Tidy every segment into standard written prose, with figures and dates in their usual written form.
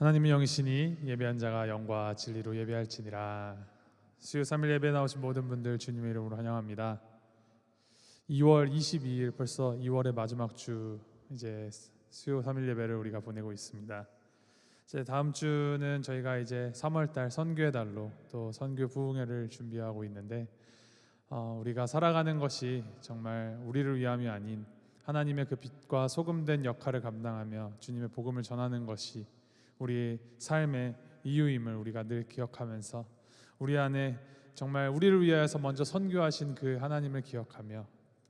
하나님의 영이시니 예배한 자가 영과 진리로 예배할지니라. 수요 3일 예배에 나오신 모든 분들 주님의 이름으로 환영합니다. 2월 22일 벌써 2월의 마지막 주, 이제 수요 3일 예배를 우리가 보내고 있습니다. 이제 다음 주는 저희가 이제 3월달 선교의 달로 또 선교 부흥회를 준비하고 있는데, 우리가 살아가는 것이 정말 우리를 위함이 아닌 하나님의 그 빛과 소금된 역할을 감당하며 주님의 복음을 전하는 것이 우리의 삶의 이유임을 우리가 늘 기억하면서, 우리 안에 정말 우리를 위하여서 먼저 선교하신 그 하나님을 기억하며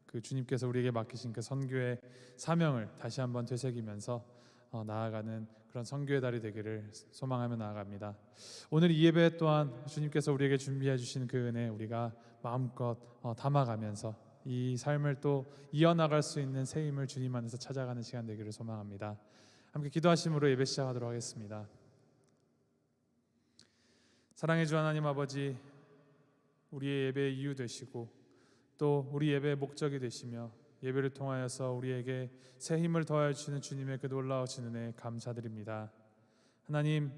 그 주님께서 우리에게 맡기신 그 선교의 사명을 다시 한번 되새기면서 나아가는 그런 선교의 달이 되기를 소망하며 나아갑니다. 오늘 이 예배 또한 주님께서 우리에게 준비해 주신 그 은혜 우리가 마음껏 담아가면서 이 삶을 또 이어나갈 수 있는 새 힘을 주님 안에서 찾아가는 시간 되기를 소망합니다. 함께 기도하심으로 예배 시작하도록 하겠습니다. 사랑의 주 하나님 아버지, 우리의 예배의 이유 되시고 또 우리 예배의 목적이 되시며 예배를 통하여서 우리에게 새 힘을 더하여 주시는 주님의 그 놀라우신 은혜에 감사드립니다. 하나님,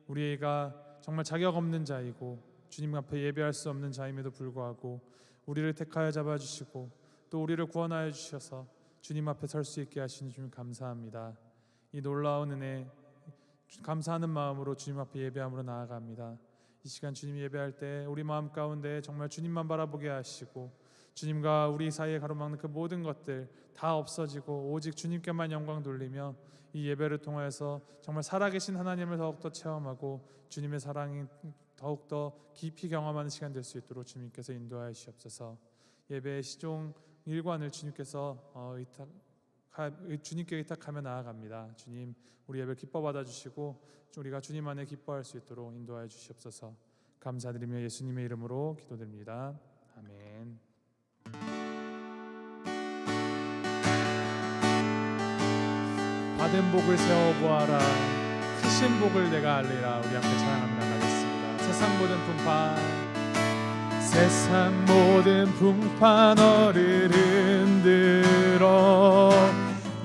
우리가 정말 자격 없는 자이고 주님 앞에 예배할 수 없는 자임에도 불구하고 우리를 택하여 잡아주시고 또 우리를 구원하여 주셔서 주님 앞에 설 수 있게 하시니 주님 감사합니다. 이 놀라운 은혜 감사하는 마음으로 주님 앞에 예배함으로 나아갑니다. 이 시간 주님 예배할 때 우리 마음 가운데 정말 주님만 바라보게 하시고 주님과 우리 사이에 가로막는 그 모든 것들 다 없어지고 오직 주님께만 영광 돌리며 이 예배를 통하여서 정말 살아계신 하나님을 더욱더 체험하고 주님의 사랑이 더욱더 깊이 경험하는 시간 될 수 있도록 주님께서 인도하여 주시옵소서. 예배의 시종 일관을 주님께 의탁하며 나아갑니다. 주님, 우리 예배를 기뻐 받아주시고 우리가 주님 안에 기뻐할 수 있도록 인도하여 주시옵소서. 감사드리며 예수님의 이름으로 기도드립니다. 아멘. 받은 복을 세워보아라, 크신 복을 내가 알리라. 우리 함께 찬양하며 나가겠습니다. 세상 모든 풍파 너를 흔들어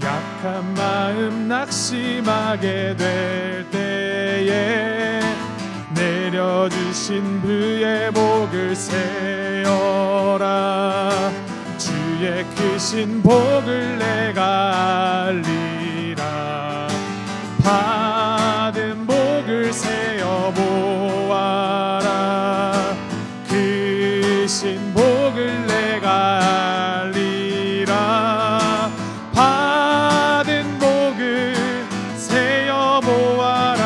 약한 마음 낙심하게 될 때에 내려주신 그의 복을 세어라. 주의 크신 복을 내가 알리라. 받은 복을 세어보아라. 크신 복을 내가 알리라. 받은 복을 세어보아라.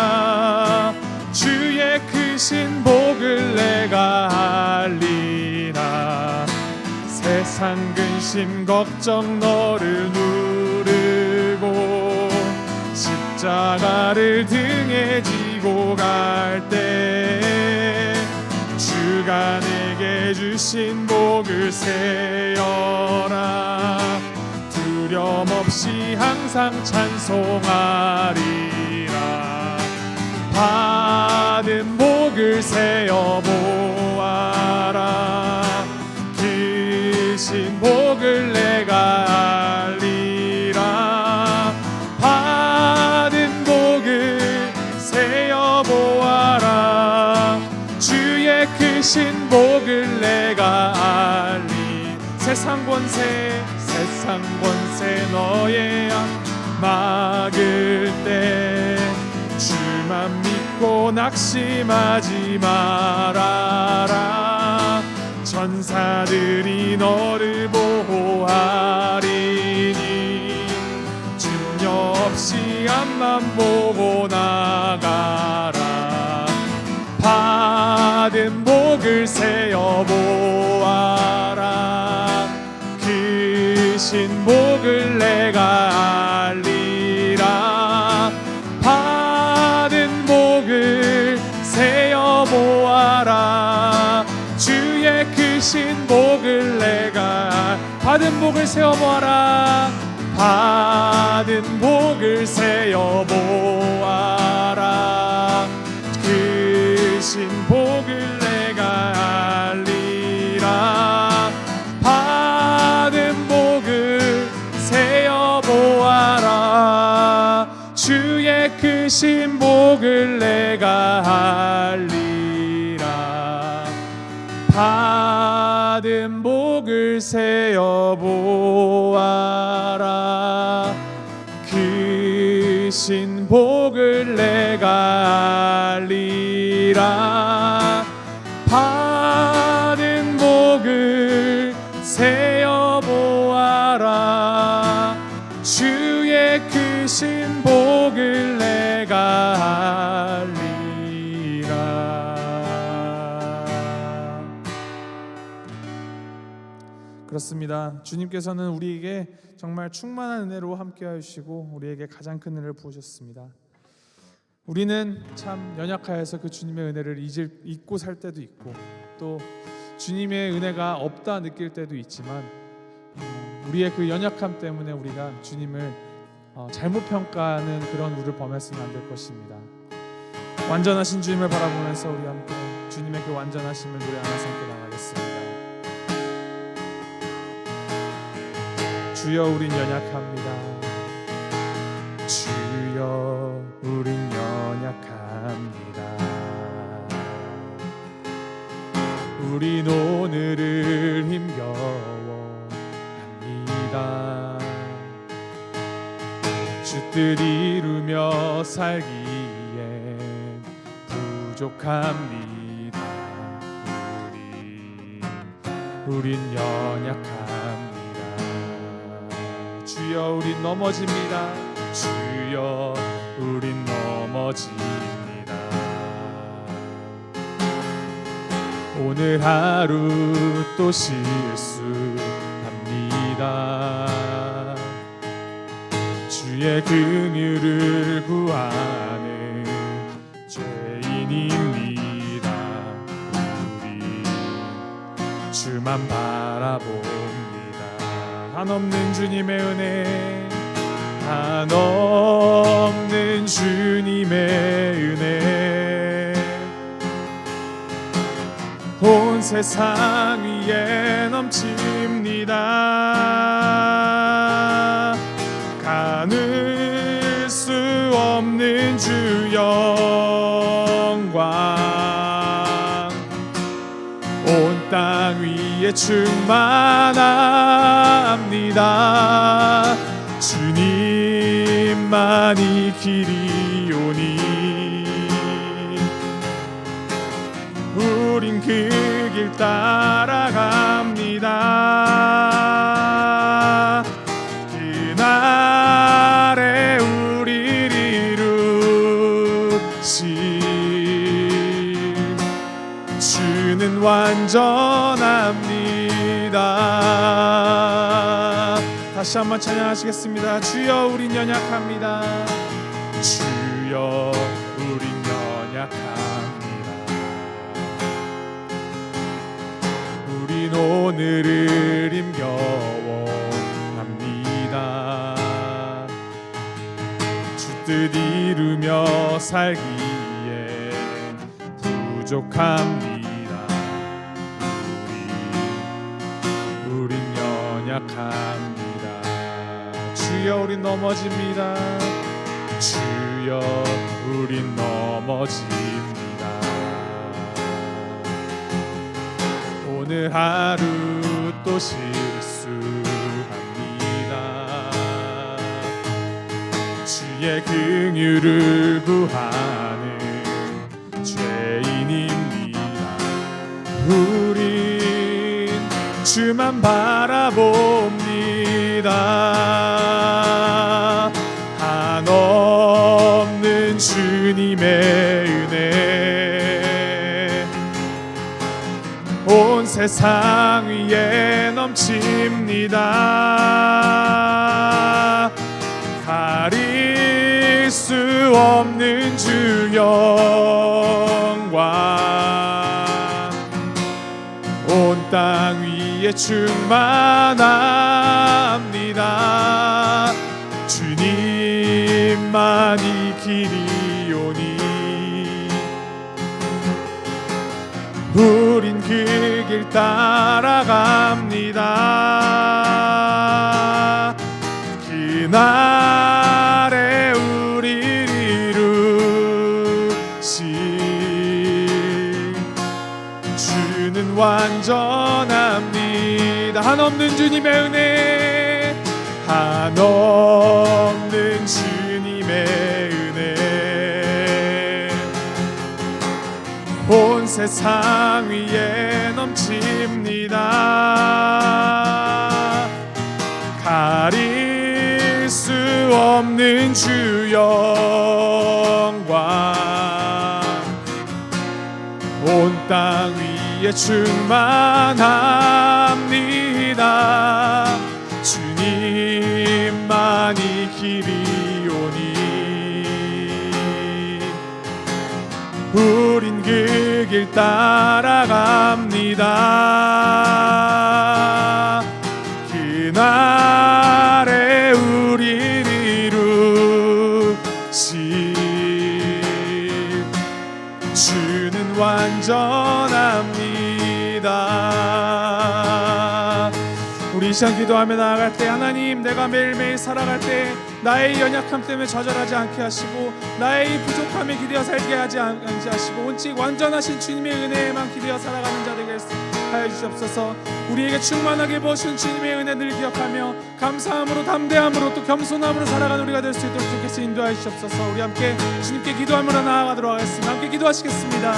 주의 크신 복을 내가 알리라. 세상 근심 걱정 너를 누르고 십자가를 등에 지고 갈 때 주가 내게 주신 복을 세어라. 두려움 없이 항상 찬송하리라. 받은 복을 세어보아라. 크신 복을 내가 알리라. 받은 복을 세어보아라. 주의 크신 복을 내가 알리. 세상 권세 너의 앞 막을 때 주만 믿고 낙심하지 말아라. 천사들이 너를 보호하리니 염려 없이 앞만 보고 나가라. 받은 복을 세어보아라. 크신 복을 내가 알리라. 받은 복을 세어보아라. 주의 크신 복을 내가 받은 복을 세어보아라. 받은 복을 세어보아라. 크신 복을 내가 알리라. 받은 복을 세어보아라. 주의 크신 복을 내가 알리라. 받은 복을 세어 보아라. 크신 복을 내가 알리라. 받은 복을 세어 보아라. 주의 크신 복을 내가 알리라. 그렇습니다. 주님께서는 우리에게 정말 충만한 은혜로 함께하여 주시고 우리에게 가장 큰 은혜를 부으셨습니다. 우리는 참 연약하여서 그 주님의 은혜를 잊고 살 때도 있고 또 주님의 은혜가 없다 느낄 때도 있지만 우리의 그 연약함 때문에 우리가 주님을 잘못 평가하는 그런 우를 범했으면 안 될 것입니다. 완전하신 주님을 바라보면서 우리 함께 주님의 그 완전하심을 노래하면서 함께 나가겠습니다. 주여 우린 연약합니다. 주여 우린 연약합니다. 우린 오늘을 힘겨워합니다. 주 뜻 이루며 살기에 부족합니다. 우린 연약합니다. 주여 우린 넘어집니다. 주여 우린 넘어집니다. 오늘 하루 또 실수합니다. 주의 긍휼을 구하는 죄인입니다. 우리 주만 바라봅니다. 한없는 주님의 은혜, 한없는 주님의 은혜, 온 세상 위에 넘칩니다. 가눌 수 없는 주 영광, 온 땅 위에 충만합니다. 주님만이 길이오니 우린 그 길 따라갑니다. 그날에 우리를 이루신 주는 완전합니다. 다시 한번 찬양하시겠습니다. 주여 우린 연약합니다. 주여 우린 연약합니다. 우린 오늘을 힘겨워합니다. 주 뜻 이루며 살기에 부족합니다. 우린 연약합니다. 주여 우린 넘어집니다. 주여 우린 넘어집니다. 오늘 하루 또 실수합니다. 주의 긍휼을 구하는 죄인입니다. 우린 주만 바라봅니다. 한없는 주님의 은혜, 온 세상 위에 넘칩니다. 가릴 수 없는 주 영광, 온 땅 위에 충만합니다. 주님만이 길이오니 우린 그 길 따라갑니다. 그날에 우리를 찬양합니다. 한없는 주님의 은혜, 한없는 주님의 은혜, 온 세상 위에 넘칩니다. 가릴 수 없는 주 영광, 온 땅 위에 충만합니다. 주님만이 길이오니 우린 그 길 따라갑니다. 그날에 우릴 이루신 주는 완전합니다. 우리 이 시간 기도하며 나아갈 때, 하나님, 내가 매일매일 살아갈 때 나의 연약함 때문에 좌절하지 않게 하시고 나의 이 부족함에 기대어 살게 하지 않게 하시고 오직 완전하신 주님의 은혜에만 기대어 살아가는 자 되게 하여 주시옵소서. 우리에게 충만하게 부어주신 주님의 은혜 늘 기억하며 감사함으로, 담대함으로, 또 겸손함으로 살아가는 우리가 될 수 있도록 주께서 인도하여 주시옵소서. 우리 함께 주님께 기도하며 나아가도록 하겠습니다. 함께 기도하시겠습니다.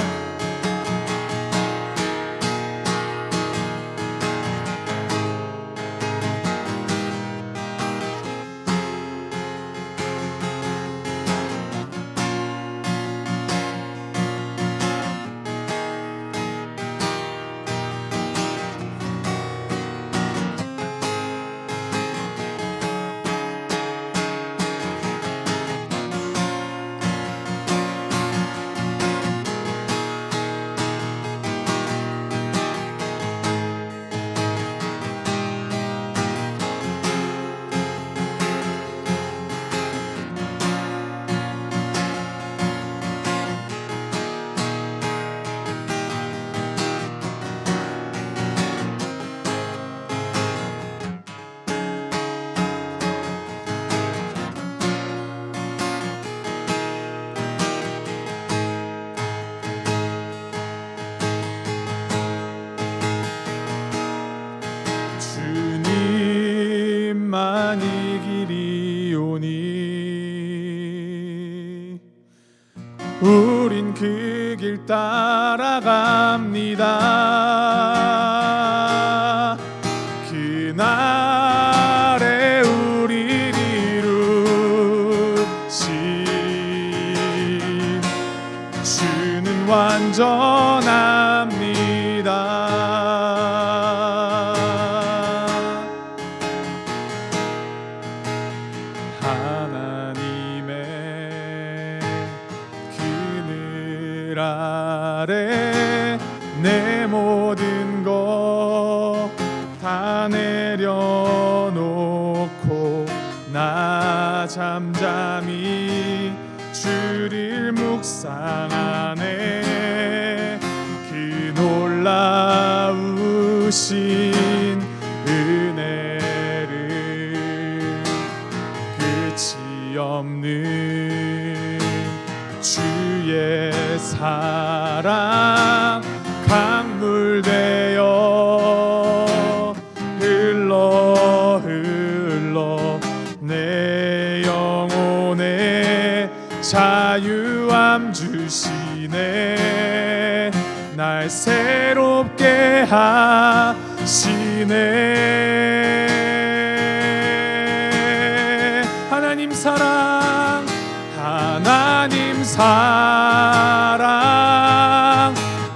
주님만이 길이오니 우린 그 길 따라갑니다. 그날에 우릴 이루신 주는 완전합니다. 하나님의 그늘 아래 내 모든 것 다 내려놓고 나 잠잠히 주를 묵상하네. 그 놀라우신 은혜를 끝이 없는 주의 사랑 강물되어 흘러 내 영혼에 자유함 주시네. 날 새롭게 하시네. 하나님 사랑, 하나님 사랑,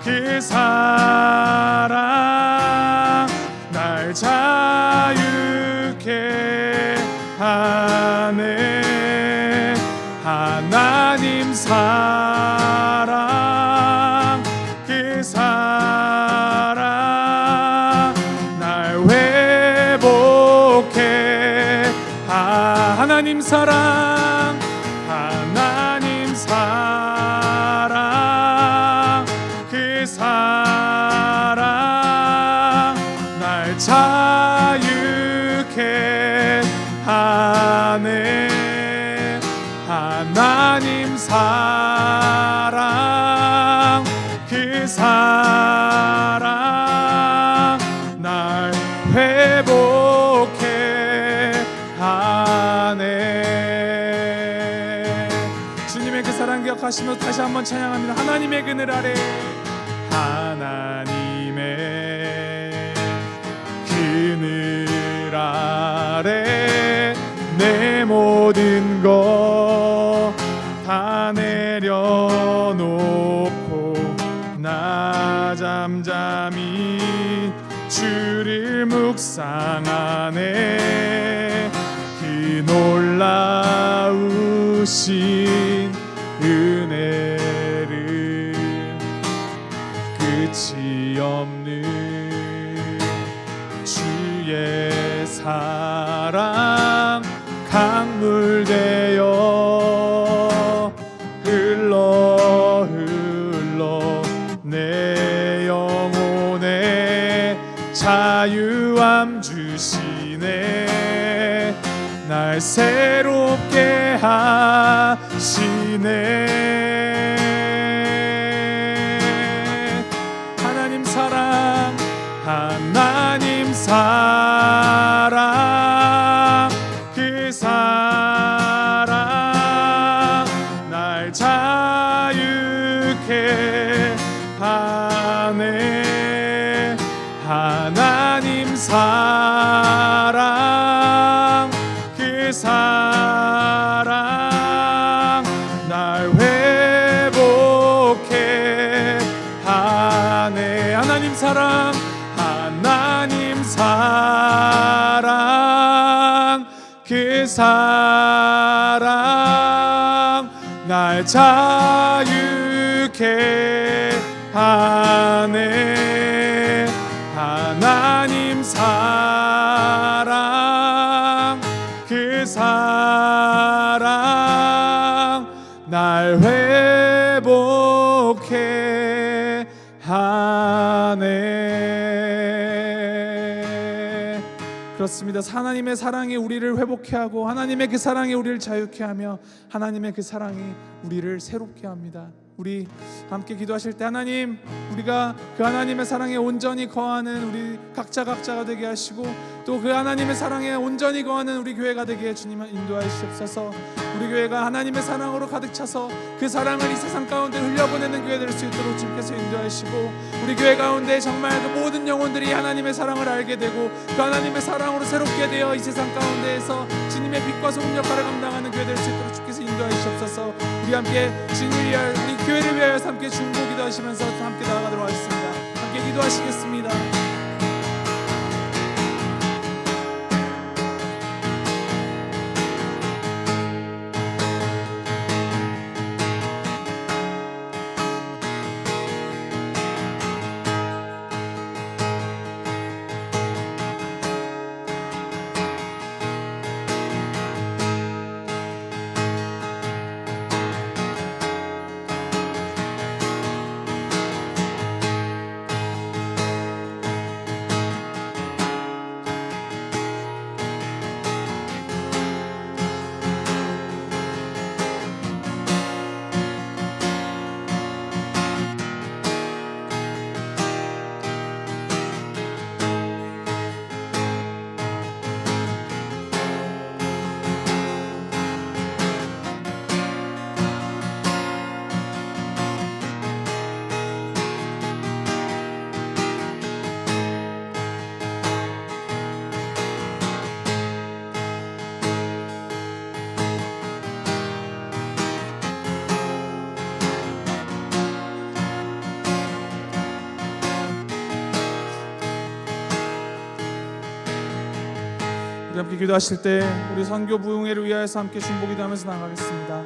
그 사랑 날 자유케 하네. 하나님 사랑, 그 사랑 날 회복해. 하나님 사랑, 하나님 사랑, 그 사랑 날 자유케 하네. 하나님 사랑, 그 사랑 날 고백하시며 다시 한번 찬양합니다. 하나님의 그늘 아래, 하나님의 그늘 아래 내 모든 것 다 내려놓고 나 잠잠히 주를 묵상하네. 그 놀라우신 은혜를 끝이 없는 주의 사랑 강물 되어 흘러 내 영혼에 자유함 주시네. 날 새롭게 하시네. 하나님 사랑, 하나님 사랑, 그 사랑 날 자유케 하네. 하나님 사랑, 그 사랑 날 회복해 하네. 하나님 사랑, 하나님 사랑, 그 사랑 날 자유케 하네. 하나님 사랑, 그 사랑 날 회복해 하네. 그렇습니다. 하나님의 사랑이 우리를 회복해 하고 하나님의 그 사랑이 우리를 자유케 하며 하나님의 그 사랑이 우리를 새롭게 합니다. 우리 함께 기도하실 때 하나님, 우리가 그 하나님의 사랑에 온전히 거하는 우리 각자가 되게 하시고 또 그 하나님의 사랑에 온전히 거하는 우리 교회가 되게 주님을 인도하여 주옵소서. 우리 교회가 하나님의 사랑으로 가득 차서 그 사랑을 이 세상 가운데 흘려보내는 교회 될 수 있도록 주님께서 인도하시고 우리 교회 가운데 정말 그 모든 영혼들이 하나님의 사랑을 알게 되고 그 하나님의 사랑으로 새롭게 되어 이 세상 가운데에서 주님의 빛과 소금 역할을 감당하는 교회 될 수 있도록 주께서 인도하여 주옵소서. 우리 함께 주님을 위하여, 우리 교회를 위하여 함께 중보 기도하시면서 함께 나아가도록 하겠습니다. 함께 기도하시겠습니다. 우리 함께 기도하실 때 우리 선교 부흥회를 위하여서 함께 중보 기도하면서 나가겠습니다.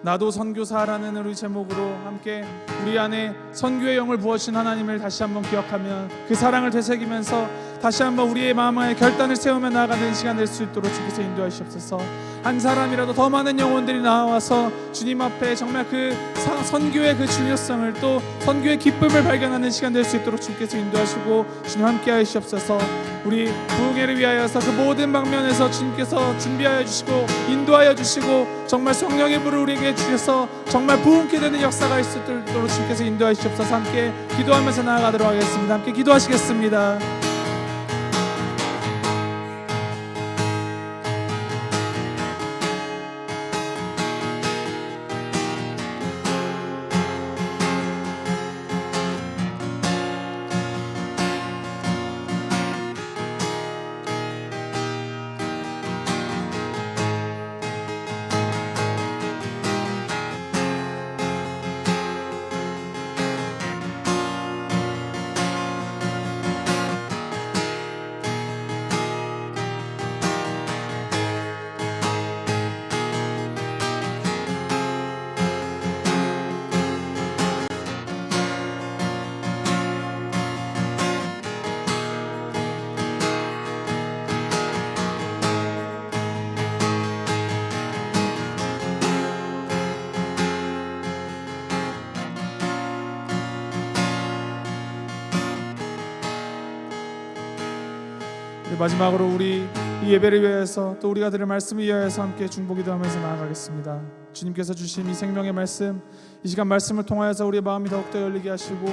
나도 선교사라는 우리 제목으로 함께 우리 안에 선교의 영을 부어주신 하나님을 다시 한번 기억하며 그 사랑을 되새기면서 다시 한번 우리의 마음에 결단을 세우며 나아가는 시간 될 수 있도록 주께서 인도하시옵소서. 한 사람이라도 더 많은 영혼들이 나와서 주님 앞에 정말 그 선교의 그 중요성을 또 선교의 기쁨을 발견하는 시간 될 수 있도록 주께서 인도하시고 주님 함께 하시옵소서. 우리 부흥회를 위하여서 그 모든 방면에서 주님께서 준비하여 주시고 인도하여 주시고 정말 성령의 불을 우리에게 주셔서 정말 부흥케 되는 역사가 있을 수 있도록 주님께서 인도하시옵소서. 함께 기도하면서 나아가도록 하겠습니다. 함께 기도하시겠습니다. 마지막으로 우리 이 예배를 위해서 또 우리가 들을 말씀을 위하여서 함께 중보기도하면서 나아가겠습니다. 주님께서 주신 이 생명의 말씀, 이 시간 말씀을 통하여서 우리의 마음이 더욱더 열리게 하시고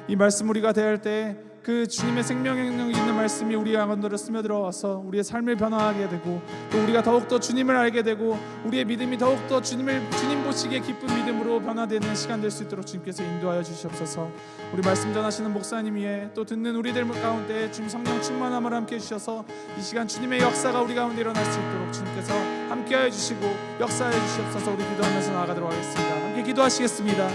이 말씀 우리가 대할 때 그 주님의 생명의 능력이 있는 말씀이 우리 안으로 스며들어와서 우리의 삶을 변화하게 되고 또 우리가 더욱더 주님을 알게 되고 우리의 믿음이 더욱더 주님 보시기에 기쁜 믿음으로 변화되는 시간 될 수 있도록 주님께서 인도하여 주시옵소서. 우리 말씀 전하시는 목사님 위에 또 듣는 우리들 가운데 주님 성령 충만함을 함께 해주셔서 이 시간 주님의 역사가 우리 가운데 일어날 수 있도록 주님께서 함께하여 주시고 역사하여 주시옵소서. 우리 기도하면서 나아가도록 하겠습니다. 함께 기도하시겠습니다.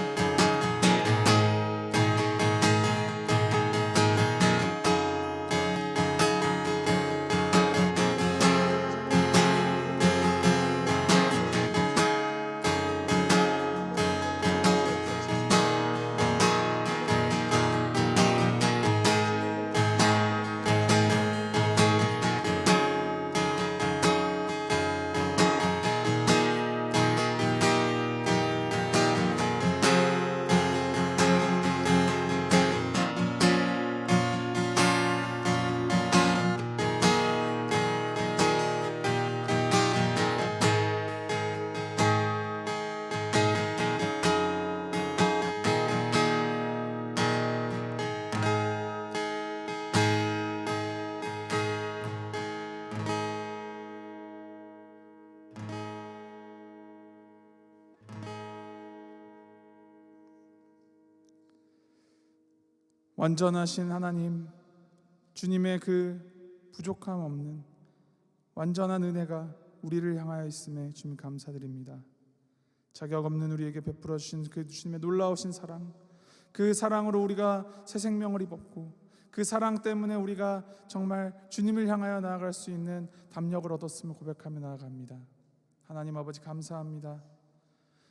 완전하신 하나님, 주님의 그 부족함 없는 완전한 은혜가 우리를 향하여 있음에 주님 감사드립니다. 자격 없는 우리에게 베풀어 주신 그 주님의 놀라우신 사랑, 그 사랑으로 우리가 새 생명을 입었고 그 사랑 때문에 우리가 정말 주님을 향하여 나아갈 수 있는 담력을 얻었음을 고백하며 나아갑니다. 하나님 아버지 감사합니다.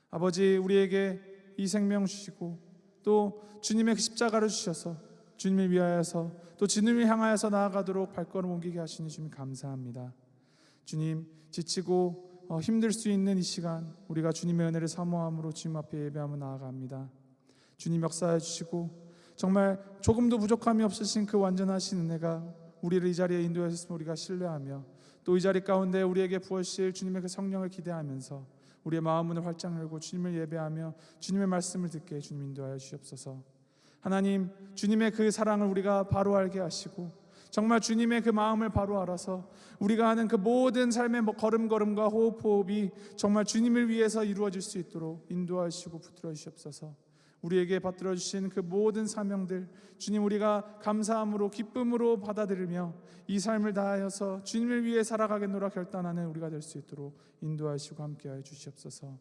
아버지 우리에게 이 생명 주시고 또 주님의 십자가를 주셔서 주님을 위하여서 또 주님을 향하여서 나아가도록 발걸음 옮기게 하시니 주님 감사합니다. 주님 지치고 힘들 수 있는 이 시간 우리가 주님의 은혜를 사모함으로 주님 앞에 예배하며 나아갑니다. 주님 역사해 주시고 정말 조금도 부족함이 없으신 그 완전하신 은혜가 우리를 이 자리에 인도해 주셨음을 우리가 신뢰하며 또 이 자리 가운데 우리에게 부어주실 주님의 그 성령을 기대하면서 우리의 마음 문을 활짝 열고 주님을 예배하며 주님의 말씀을 듣게 주님 인도하여 주시옵소서. 하나님 주님의 그 사랑을 우리가 바로 알게 하시고 정말 주님의 그 마음을 바로 알아서 우리가 하는 그 모든 삶의 걸음걸음과 호흡이 정말 주님을 위해서 이루어질 수 있도록 인도하시고 붙들어 주시옵소서. 우리에게 받들어 주신 그 모든 사명들 주님 우리가 감사함으로 기쁨으로 받아들이며 이 삶을 다하여서 주님을 위해 살아가겠노라 결단하는 우리가 될 수 있도록 인도하시고 함께하여 주시옵소서.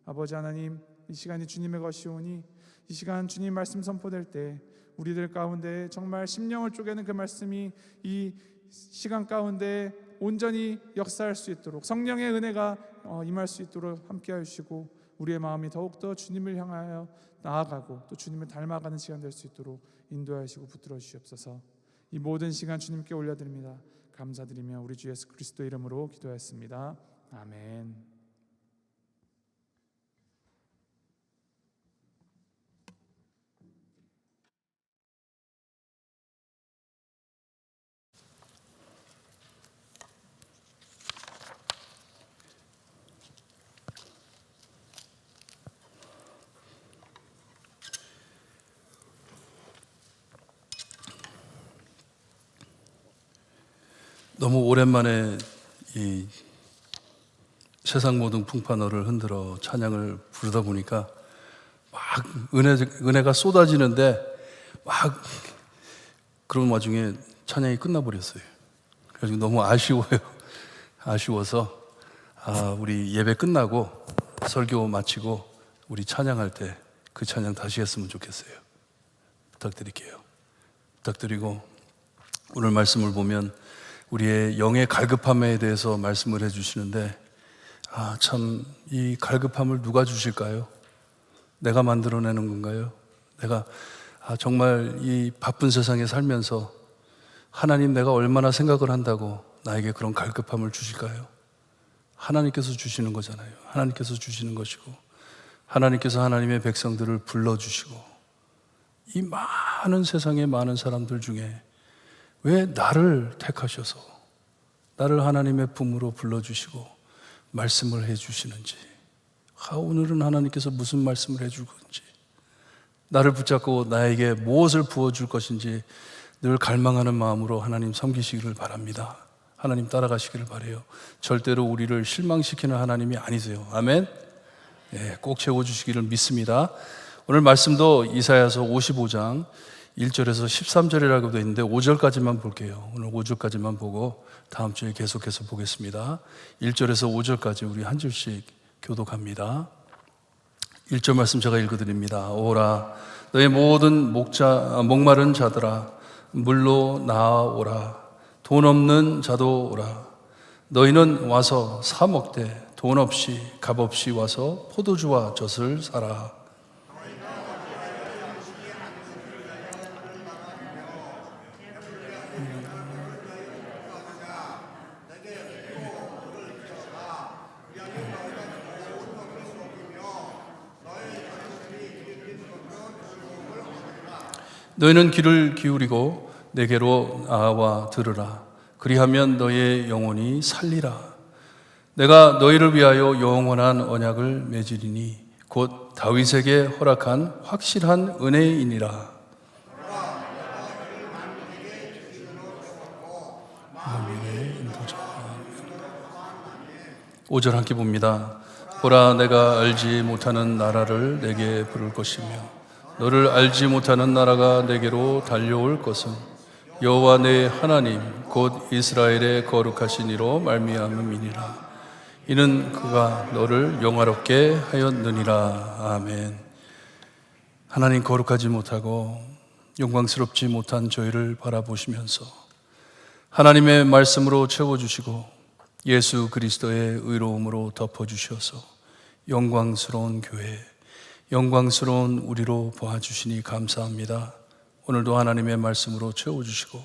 아버지 하나님 이 시간이 주님의 것이오니 이 시간 주님 말씀 선포될 때 우리들 가운데 정말 심령을 쪼개는 그 말씀이 이 시간 가운데 온전히 역사할 수 있도록 성령의 은혜가 임할 수 있도록 함께하여 주시고 우리의 마음이 더욱더 주님을 향하여 나아가고 또 주님을 닮아가는 시간 될 수 있도록 인도하시고 붙들어 주시옵소서. 이 모든 시간 주님께 올려드립니다. 감사드리며 우리 주 예수 그리스도 이름으로 기도하였습니다. 아멘. 너무 오랜만에 이 세상 모든 풍파너를 흔들어 찬양을 부르다 보니까 막 은혜가 쏟아지는데 막 그런 와중에 찬양이 끝나버렸어요. 그래서 너무 아쉬워요. 아쉬워서 우리 예배 끝나고 설교 마치고 우리 찬양할 때 그 찬양 다시 했으면 좋겠어요. 부탁드리고 오늘 말씀을 보면 우리의 영의 갈급함에 대해서 말씀을 해주시는데 참 이 갈급함을 누가 주실까요? 내가 만들어내는 건가요? 내가 정말 이 바쁜 세상에 살면서 하나님 내가 얼마나 생각을 한다고 나에게 그런 갈급함을 주실까요? 하나님께서 주시는 거잖아요. 하나님께서 주시는 것이고 하나님께서 하나님의 백성들을 불러주시고 이 많은 세상의 많은 사람들 중에 왜 나를 택하셔서 나를 하나님의 품으로 불러주시고 말씀을 해주시는지, 오늘은 하나님께서 무슨 말씀을 해줄 건지, 나를 붙잡고 나에게 무엇을 부어줄 것인지 늘 갈망하는 마음으로 하나님 섬기시기를 바랍니다. 하나님 따라가시기를 바라요. 절대로 우리를 실망시키는 하나님이 아니세요. 아멘. 꼭 채워주시기를 믿습니다. 오늘 말씀도 이사야서 55장 1절에서 13절이라고 되어 있는데 5절까지만 볼게요. 오늘 5절까지만 보고 다음 주에 계속해서 보겠습니다. 1절에서 5절까지 우리 한 줄씩 교독합니다. 1절 말씀 제가 읽어드립니다. 오라 너희 모든 목마른 자들아 물로 나아오라. 돈 없는 자도 오라. 너희는 와서 사 먹되 돈 없이 값 없이 와서 포도주와 젖을 사라. 너희는 귀를 기울이고 내게로 나와 들으라. 그리하면 너희의 영혼이 살리라. 내가 너희를 위하여 영원한 언약을 맺으리니 곧 다윗에게 허락한 확실한 은혜이니라. 아멘. 5절 함께 봅니다. 보라 내가 알지 못하는 나라를 내게 부를 것이며 너를 알지 못하는 나라가 내게로 달려올 것은 여호와 내 하나님 곧 이스라엘의 거룩하신 이로 말미암음이니라. 이는 그가 너를 영화롭게 하였느니라. 아멘. 하나님 거룩하지 못하고 영광스럽지 못한 저희를 바라보시면서 하나님의 말씀으로 채워주시고 예수 그리스도의 의로움으로 덮어주셔서 영광스러운 교회, 영광스러운 우리로 보아주시니 감사합니다. 오늘도 하나님의 말씀으로 채워주시고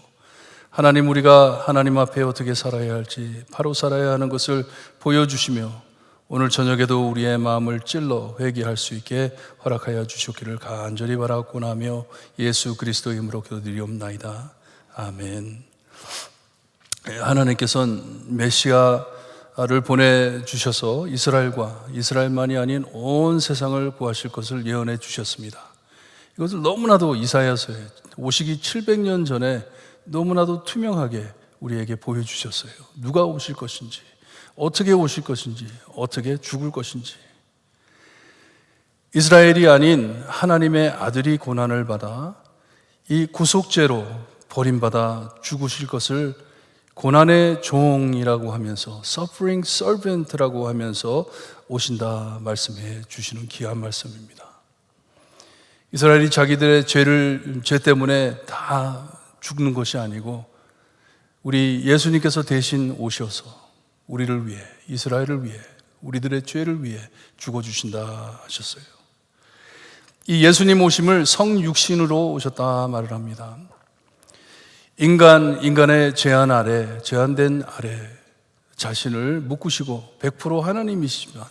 하나님 우리가 하나님 앞에 어떻게 살아야 할지 바로 살아야 하는 것을 보여주시며 오늘 저녁에도 우리의 마음을 찔러 회개할 수 있게 허락하여 주시기를 간절히 바라곤 하며 예수 그리스도의 이름으로 기도드리옵나이다. 아멘. 하나님께서는 메시아를 보내주셔서 이스라엘만이 아닌 온 세상을 구하실 것을 예언해 주셨습니다. 이것을 너무나도 이사야서에 오시기 700년 전에 너무나도 투명하게 우리에게 보여주셨어요. 누가 오실 것인지, 어떻게 오실 것인지, 어떻게 죽을 것인지. 이스라엘이 아닌 하나님의 아들이 고난을 받아 이 구속죄로 버림받아 죽으실 것을 고난의 종이라고 하면서 Suffering Servant라고 하면서 오신다 말씀해 주시는 귀한 말씀입니다. 이스라엘이 자기들의 죄 때문에 다 죽는 것이 아니고 우리 예수님께서 대신 오셔서 우리를 위해, 이스라엘을 위해, 우리들의 죄를 위해 죽어주신다 하셨어요. 이 예수님 오심을 성육신으로 오셨다 말을 합니다. 인간의 제한된 아래 자신을 묶으시고 100% 하나님이시지만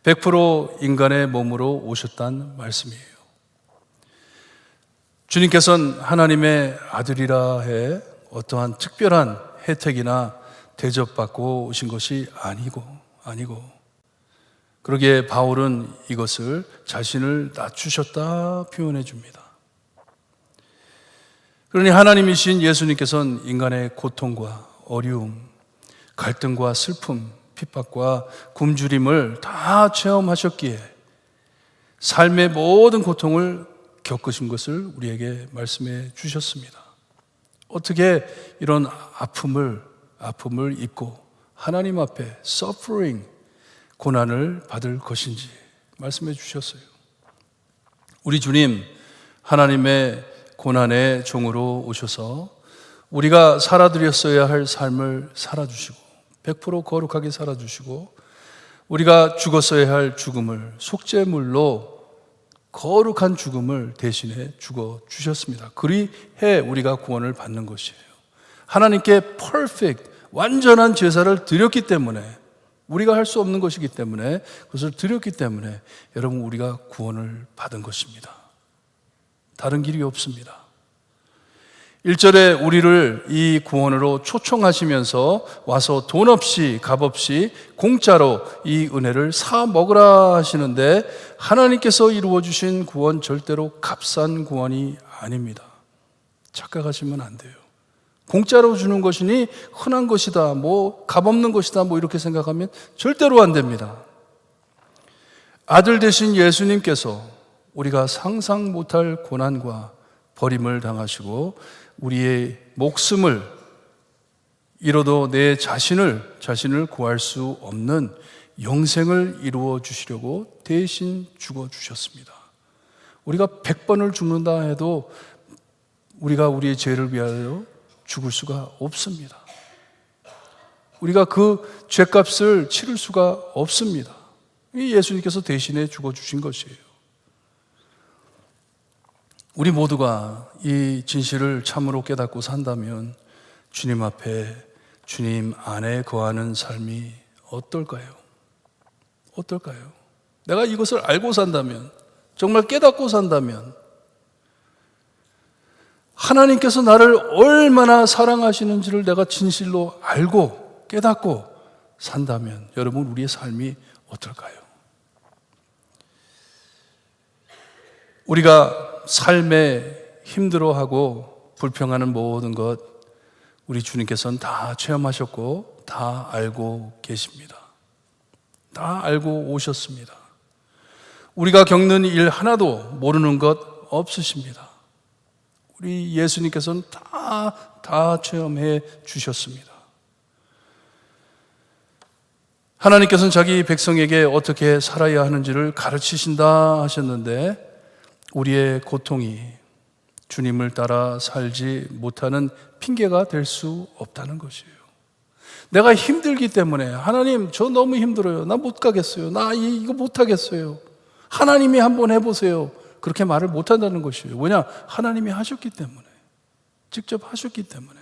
100% 인간의 몸으로 오셨단 말씀이에요. 주님께서는 하나님의 아들이라 해 어떠한 특별한 혜택이나 대접받고 오신 것이 아니고 그러기에 바울은 이것을 자신을 낮추셨다 표현해 줍니다. 그러니 하나님이신 예수님께서는 인간의 고통과 어려움, 갈등과 슬픔, 핍박과 굶주림을 다 체험하셨기에 삶의 모든 고통을 겪으신 것을 우리에게 말씀해 주셨습니다. 어떻게 이런 아픔을 입고 하나님 앞에 suffering, 고난을 받을 것인지 말씀해 주셨어요. 우리 주님 하나님의 고난의 종으로 오셔서 우리가 살아드렸어야 할 삶을 살아주시고 100% 거룩하게 살아주시고 우리가 죽었어야 할 죽음을 속죄물로 거룩한 죽음을 대신해 죽어주셨습니다. 그리해 우리가 구원을 받는 것이에요. 하나님께 perfect, 완전한 제사를 드렸기 때문에 우리가 할 수 없는 것이기 때문에 그것을 드렸기 때문에 여러분 우리가 구원을 받은 것입니다. 다른 길이 없습니다. 1절에 우리를 이 구원으로 초청하시면서 와서 돈 없이 값 없이 공짜로 이 은혜를 사 먹으라 하시는데, 하나님께서 이루어 주신 구원 절대로 값싼 구원이 아닙니다. 착각하시면 안 돼요. 공짜로 주는 것이니 흔한 것이다, 값 없는 것이다, 이렇게 생각하면 절대로 안 됩니다. 아들 되신 예수님께서 우리가 상상 못할 고난과 버림을 당하시고 우리의 목숨을 잃어도 내 자신을 구할 수 없는 영생을 이루어 주시려고 대신 죽어 주셨습니다. 우리가 100번을 죽는다 해도 우리가 우리의 죄를 위하여 죽을 수가 없습니다. 우리가 그 죄값을 치를 수가 없습니다. 예수님께서 대신에 죽어주신 것이에요. 우리 모두가 이 진실을 참으로 깨닫고 산다면 주님 앞에, 주님 안에 거하는 삶이 어떨까요? 어떨까요? 내가 이것을 알고 산다면, 정말 깨닫고 산다면, 하나님께서 나를 얼마나 사랑하시는지를 내가 진실로 알고 깨닫고 산다면 여러분, 우리의 삶이 어떨까요? 우리가 삶에 힘들어하고 불평하는 모든 것, 우리 주님께서는 다 체험하셨고 다 알고 계십니다. 다 알고 오셨습니다. 우리가 겪는 일 하나도 모르는 것 없으십니다. 우리 예수님께서는 다 체험해 주셨습니다. 하나님께서는 자기 백성에게 어떻게 살아야 하는지를 가르치신다 하셨는데, 우리의 고통이 주님을 따라 살지 못하는 핑계가 될 수 없다는 것이에요. 내가 힘들기 때문에, 하나님 저 너무 힘들어요, 나 못 가겠어요, 나 이거 못 하겠어요, 하나님이 한번 해보세요, 그렇게 말을 못 한다는 것이에요. 왜냐? 하나님이 하셨기 때문에, 직접 하셨기 때문에.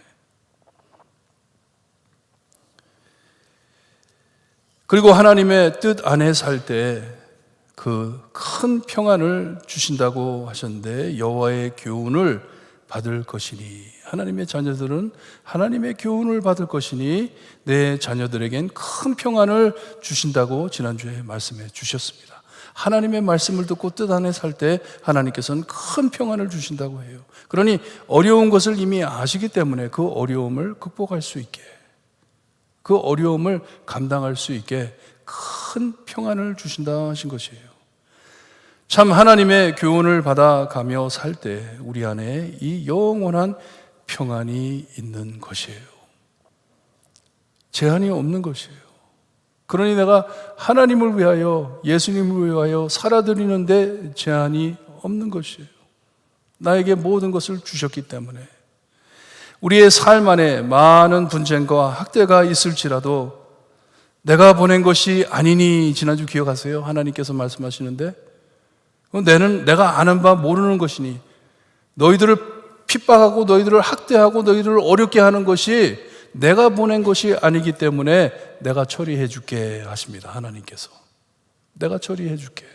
그리고 하나님의 뜻 안에 살 때 그 큰 평안을 주신다고 하셨는데, 여호와의 교훈을 받을 것이니, 하나님의 자녀들은 하나님의 교훈을 받을 것이니 내 자녀들에겐 큰 평안을 주신다고 지난주에 말씀해 주셨습니다. 하나님의 말씀을 듣고 뜻 안에 살 때 하나님께서는 큰 평안을 주신다고 해요. 그러니 어려운 것을 이미 아시기 때문에 그 어려움을 극복할 수 있게, 그 어려움을 감당할 수 있게 큰 평안을 주신다 하신 것이에요. 참 하나님의 교훈을 받아가며 살 때 우리 안에 이 영원한 평안이 있는 것이에요. 제한이 없는 것이에요. 그러니 내가 하나님을 위하여, 예수님을 위하여 살아드리는데 제한이 없는 것이에요. 나에게 모든 것을 주셨기 때문에. 우리의 삶 안에 많은 분쟁과 학대가 있을지라도 내가 보낸 것이 아니니, 지난주 기억하세요? 하나님께서 말씀하시는데, 내가 아는 바 모르는 것이니, 너희들을 핍박하고 너희들을 학대하고 너희들을 어렵게 하는 것이 내가 보낸 것이 아니기 때문에 내가 처리해 줄게 하십니다. 하나님께서 내가 처리해 줄게,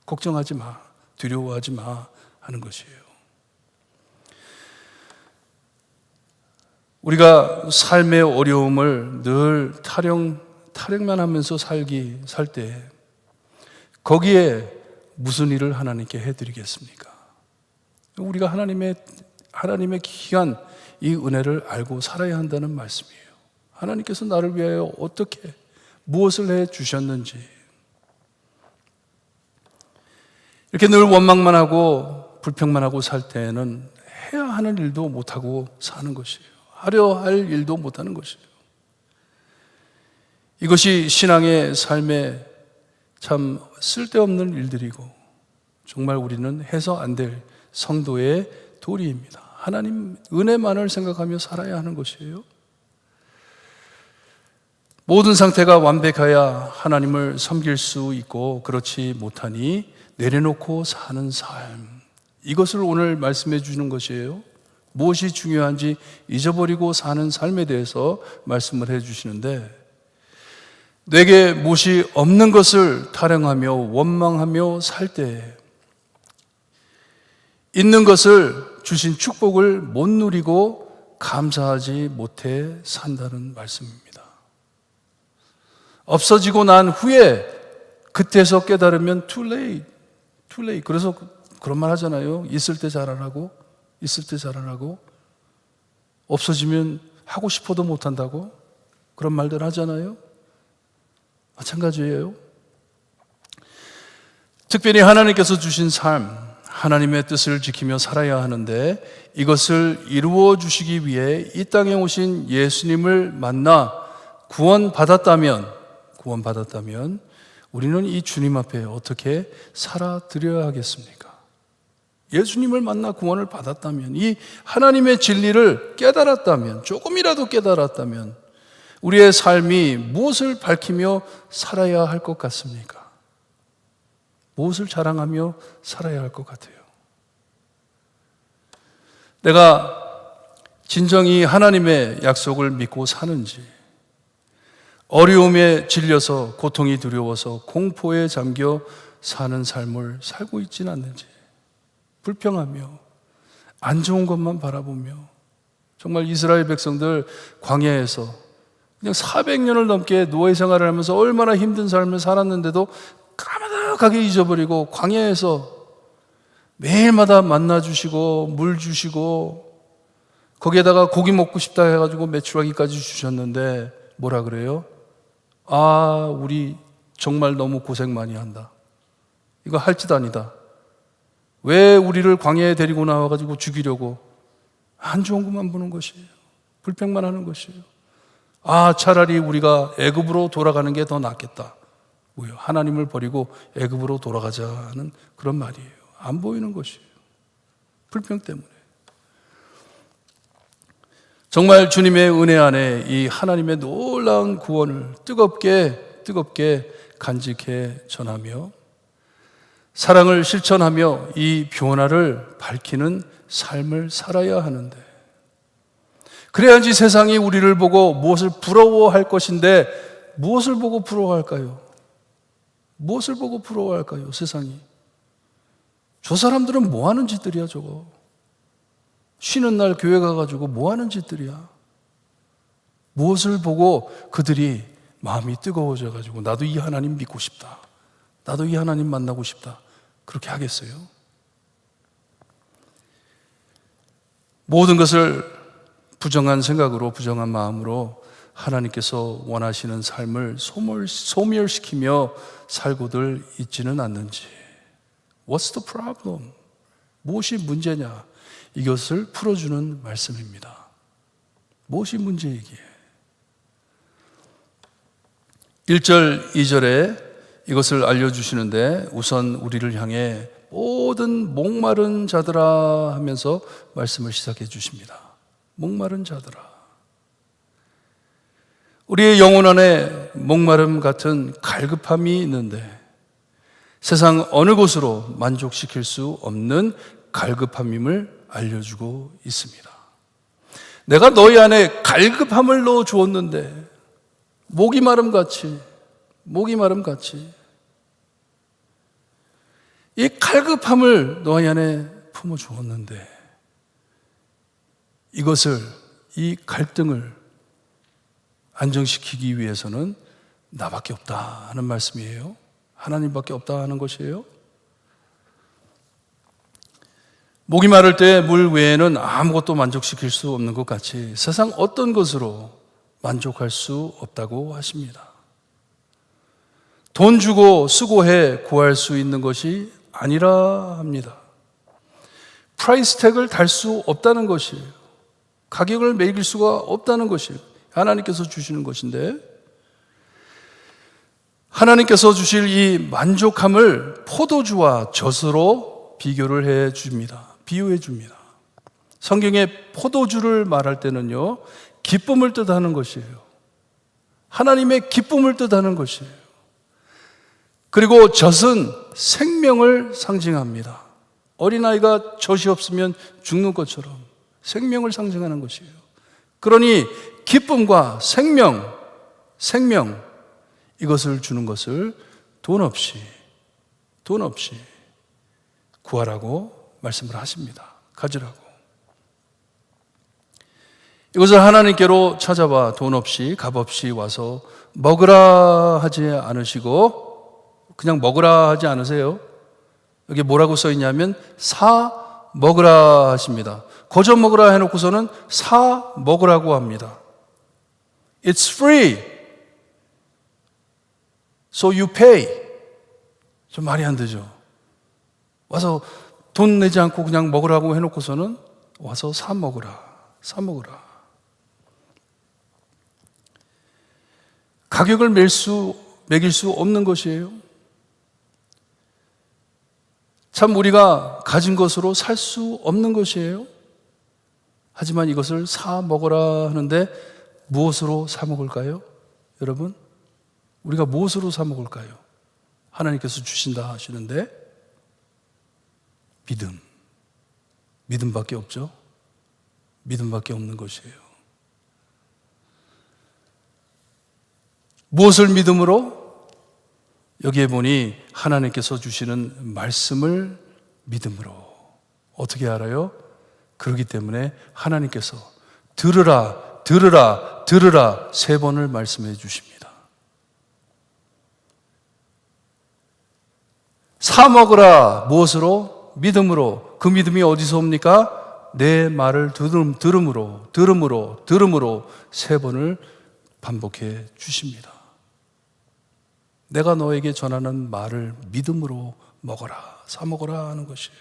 걱정하지 마, 두려워하지 마 하는 것이에요. 우리가 삶의 어려움을 늘 타령만 하면서 살 때 거기에 무슨 일을 하나님께 해드리겠습니까? 우리가 하나님의 귀한 이 은혜를 알고 살아야 한다는 말씀이에요. 하나님께서 나를 위하여 어떻게 무엇을 해 주셨는지, 이렇게 늘 원망만 하고 불평만 하고 살 때는 해야 하는 일도 못하고 사는 것이에요. 하려 할 일도 못하는 것이에요. 이것이 신앙의 삶에 참 쓸데없는 일들이고 정말 우리는 해서 안 될 성도의 도리입니다. 하나님 은혜만을 생각하며 살아야 하는 것이에요. 모든 상태가 완벽해야 하나님을 섬길 수 있고, 그렇지 못하니 내려놓고 사는 삶, 이것을 오늘 말씀해 주는 것이에요. 무엇이 중요한지 잊어버리고 사는 삶에 대해서 말씀을 해 주시는데, 내게 무엇이 없는 것을 타령하며 원망하며 살 때 있는 것을 주신 축복을 못 누리고 감사하지 못해 산다는 말씀입니다. 없어지고 난 후에 그때서 깨달으면 too late. 그래서 그런 말 하잖아요. 있을 때 잘하라고, 있을 때 잘하라고. 없어지면 하고 싶어도 못한다고. 그런 말들 하잖아요. 마찬가지예요. 특별히 하나님께서 주신 삶, 하나님의 뜻을 지키며 살아야 하는데 이것을 이루어 주시기 위해 이 땅에 오신 예수님을 만나 구원받았다면 우리는 이 주님 앞에 어떻게 살아드려야 하겠습니까? 예수님을 만나 구원을 받았다면, 이 하나님의 진리를 깨달았다면, 조금이라도 깨달았다면 우리의 삶이 무엇을 밝히며 살아야 할 것 같습니까? 무엇을 자랑하며 살아야 할 것 같아요? 내가 진정히 하나님의 약속을 믿고 사는지, 어려움에 질려서 고통이 두려워서 공포에 잠겨 사는 삶을 살고 있지는 않는지, 불평하며 안 좋은 것만 바라보며, 정말 이스라엘 백성들 광야에서 그냥 400년을 넘게 노예 생활을 하면서 얼마나 힘든 삶을 살았는데도 까마득하게 잊어버리고 광야에서 매일마다 만나 주시고 물 주시고 거기에다가 고기 먹고 싶다 해가지고 메추라기까지 주셨는데 뭐라 그래요? 아, 우리 정말 너무 고생 많이 한다. 이거 할 짓 아니다. 왜 우리를 광야에 데리고 나와가지고 죽이려고? 안 좋은 것만 보는 것이에요. 불평만 하는 것이에요. 아, 차라리 우리가 애굽으로 돌아가는 게 더 낫겠다. 뭐요? 하나님을 버리고 애굽으로 돌아가자는 그런 말이에요. 안 보이는 것이에요. 불평 때문에. 정말 주님의 은혜 안에 이 하나님의 놀라운 구원을 뜨겁게 간직해 전하며 사랑을 실천하며 이 변화를 밝히는 삶을 살아야 하는데, 그래야지 세상이 우리를 보고 무엇을 부러워할 것인데 무엇을 보고 부러워할까요? 무엇을 보고 부러워할까요? 세상이. 저 사람들은 뭐 하는 짓들이야 저거. 쉬는 날 교회 가가지고 뭐 하는 짓들이야. 무엇을 보고 그들이 마음이 뜨거워져가지고 나도 이 하나님 믿고 싶다, 나도 이 하나님 만나고 싶다, 그렇게 하겠어요? 모든 것을 부정한 생각으로, 부정한 마음으로 하나님께서 원하시는 삶을 소멸시키며 살고들 있지는 않는지. What's the problem? 무엇이 문제냐? 이것을 풀어주는 말씀입니다. 무엇이 문제이기에? 1절, 2절에 이것을 알려주시는데 우선 우리를 향해 모든 목마른 자들아 하면서 말씀을 시작해 주십니다. 목마른 자들아. 우리의 영혼 안에 목마름 같은 갈급함이 있는데 세상 어느 곳으로 만족시킬 수 없는 갈급함임을 알려주고 있습니다. 내가 너희 안에 갈급함을 넣어 주었는데 목이 마름같이 이 갈급함을 너희 안에 품어 주었는데 이것을, 이 갈등을 안정시키기 위해서는 나밖에 없다 하는 말씀이에요. 하나님밖에 없다 하는 것이에요. 목이 마를 때 물 외에는 아무것도 만족시킬 수 없는 것 같이 세상 어떤 것으로 만족할 수 없다고 하십니다. 돈 주고 수고해 구할 수 있는 것이 아니라 합니다. 프라이스 태그를 달 수 없다는 것이에요. 가격을 매길 수가 없다는 것이에요. 하나님께서 주시는 것인데, 하나님께서 주실 이 만족함을 포도주와 젖으로 비교를 해 줍니다. 비유해 줍니다. 성경에 포도주를 말할 때는요, 기쁨을 뜻하는 것이에요. 하나님의 기쁨을 뜻하는 것이에요. 그리고 젖은 생명을 상징합니다. 어린아이가 젖이 없으면 죽는 것처럼 생명을 상징하는 것이에요. 그러니 기쁨과 생명 이것을 주는 것을 돈 없이 구하라고 말씀을 하십니다. 가지라고. 이것을 하나님께로 찾아와 돈 없이 값 없이 와서 먹으라 하지 않으시고 그냥 먹으라 하지 않으세요. 여기 뭐라고 써 있냐면 사 먹으라 하십니다. 거저 먹으라 해놓고서는 사 먹으라고 합니다. It's free. So you pay. 좀 말이 안 되죠. 와서 돈 내지 않고 그냥 먹으라고 해놓고서는 와서 사 먹으라. 사 먹으라. 가격을 매길 수 없는 것이에요. 참 우리가 가진 것으로 살 수 없는 것이에요. 하지만 이것을 사 먹으라 하는데 무엇으로 사 먹을까요? 여러분, 우리가 무엇으로 사 먹을까요? 하나님께서 주신다 하시는데 믿음밖에 없죠. 믿음밖에 없는 것이에요. 무엇을 믿음으로? 여기에 보니 하나님께서 주시는 말씀을 믿음으로. 어떻게 알아요? 그렇기 때문에 하나님께서 들으라, 들으라, 들으라 3번을 말씀해 주십니다. 사 먹으라. 무엇으로? 믿음으로. 그 믿음이 어디서 옵니까? 내 말을 들음으로 3번을 반복해 주십니다. 내가 너에게 전하는 말을 믿음으로 먹어라, 사 먹어라 하는 것이에요.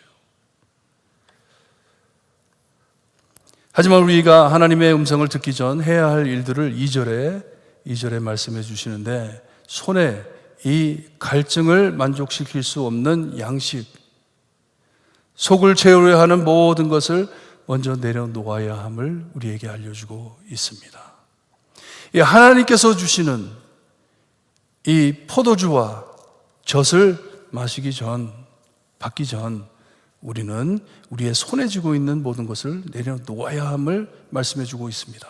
하지만 우리가 하나님의 음성을 듣기 전 해야 할 일들을 2절에 말씀해 주시는데, 손에 이 갈증을 만족시킬 수 없는 양식, 속을 채우려 하는 모든 것을 먼저 내려놓아야 함을 우리에게 알려주고 있습니다. 하나님께서 주시는 이 포도주와 젖을 받기 전 우리는 우리의 손에 쥐고 있는 모든 것을 내려놓아야 함을 말씀해 주고 있습니다.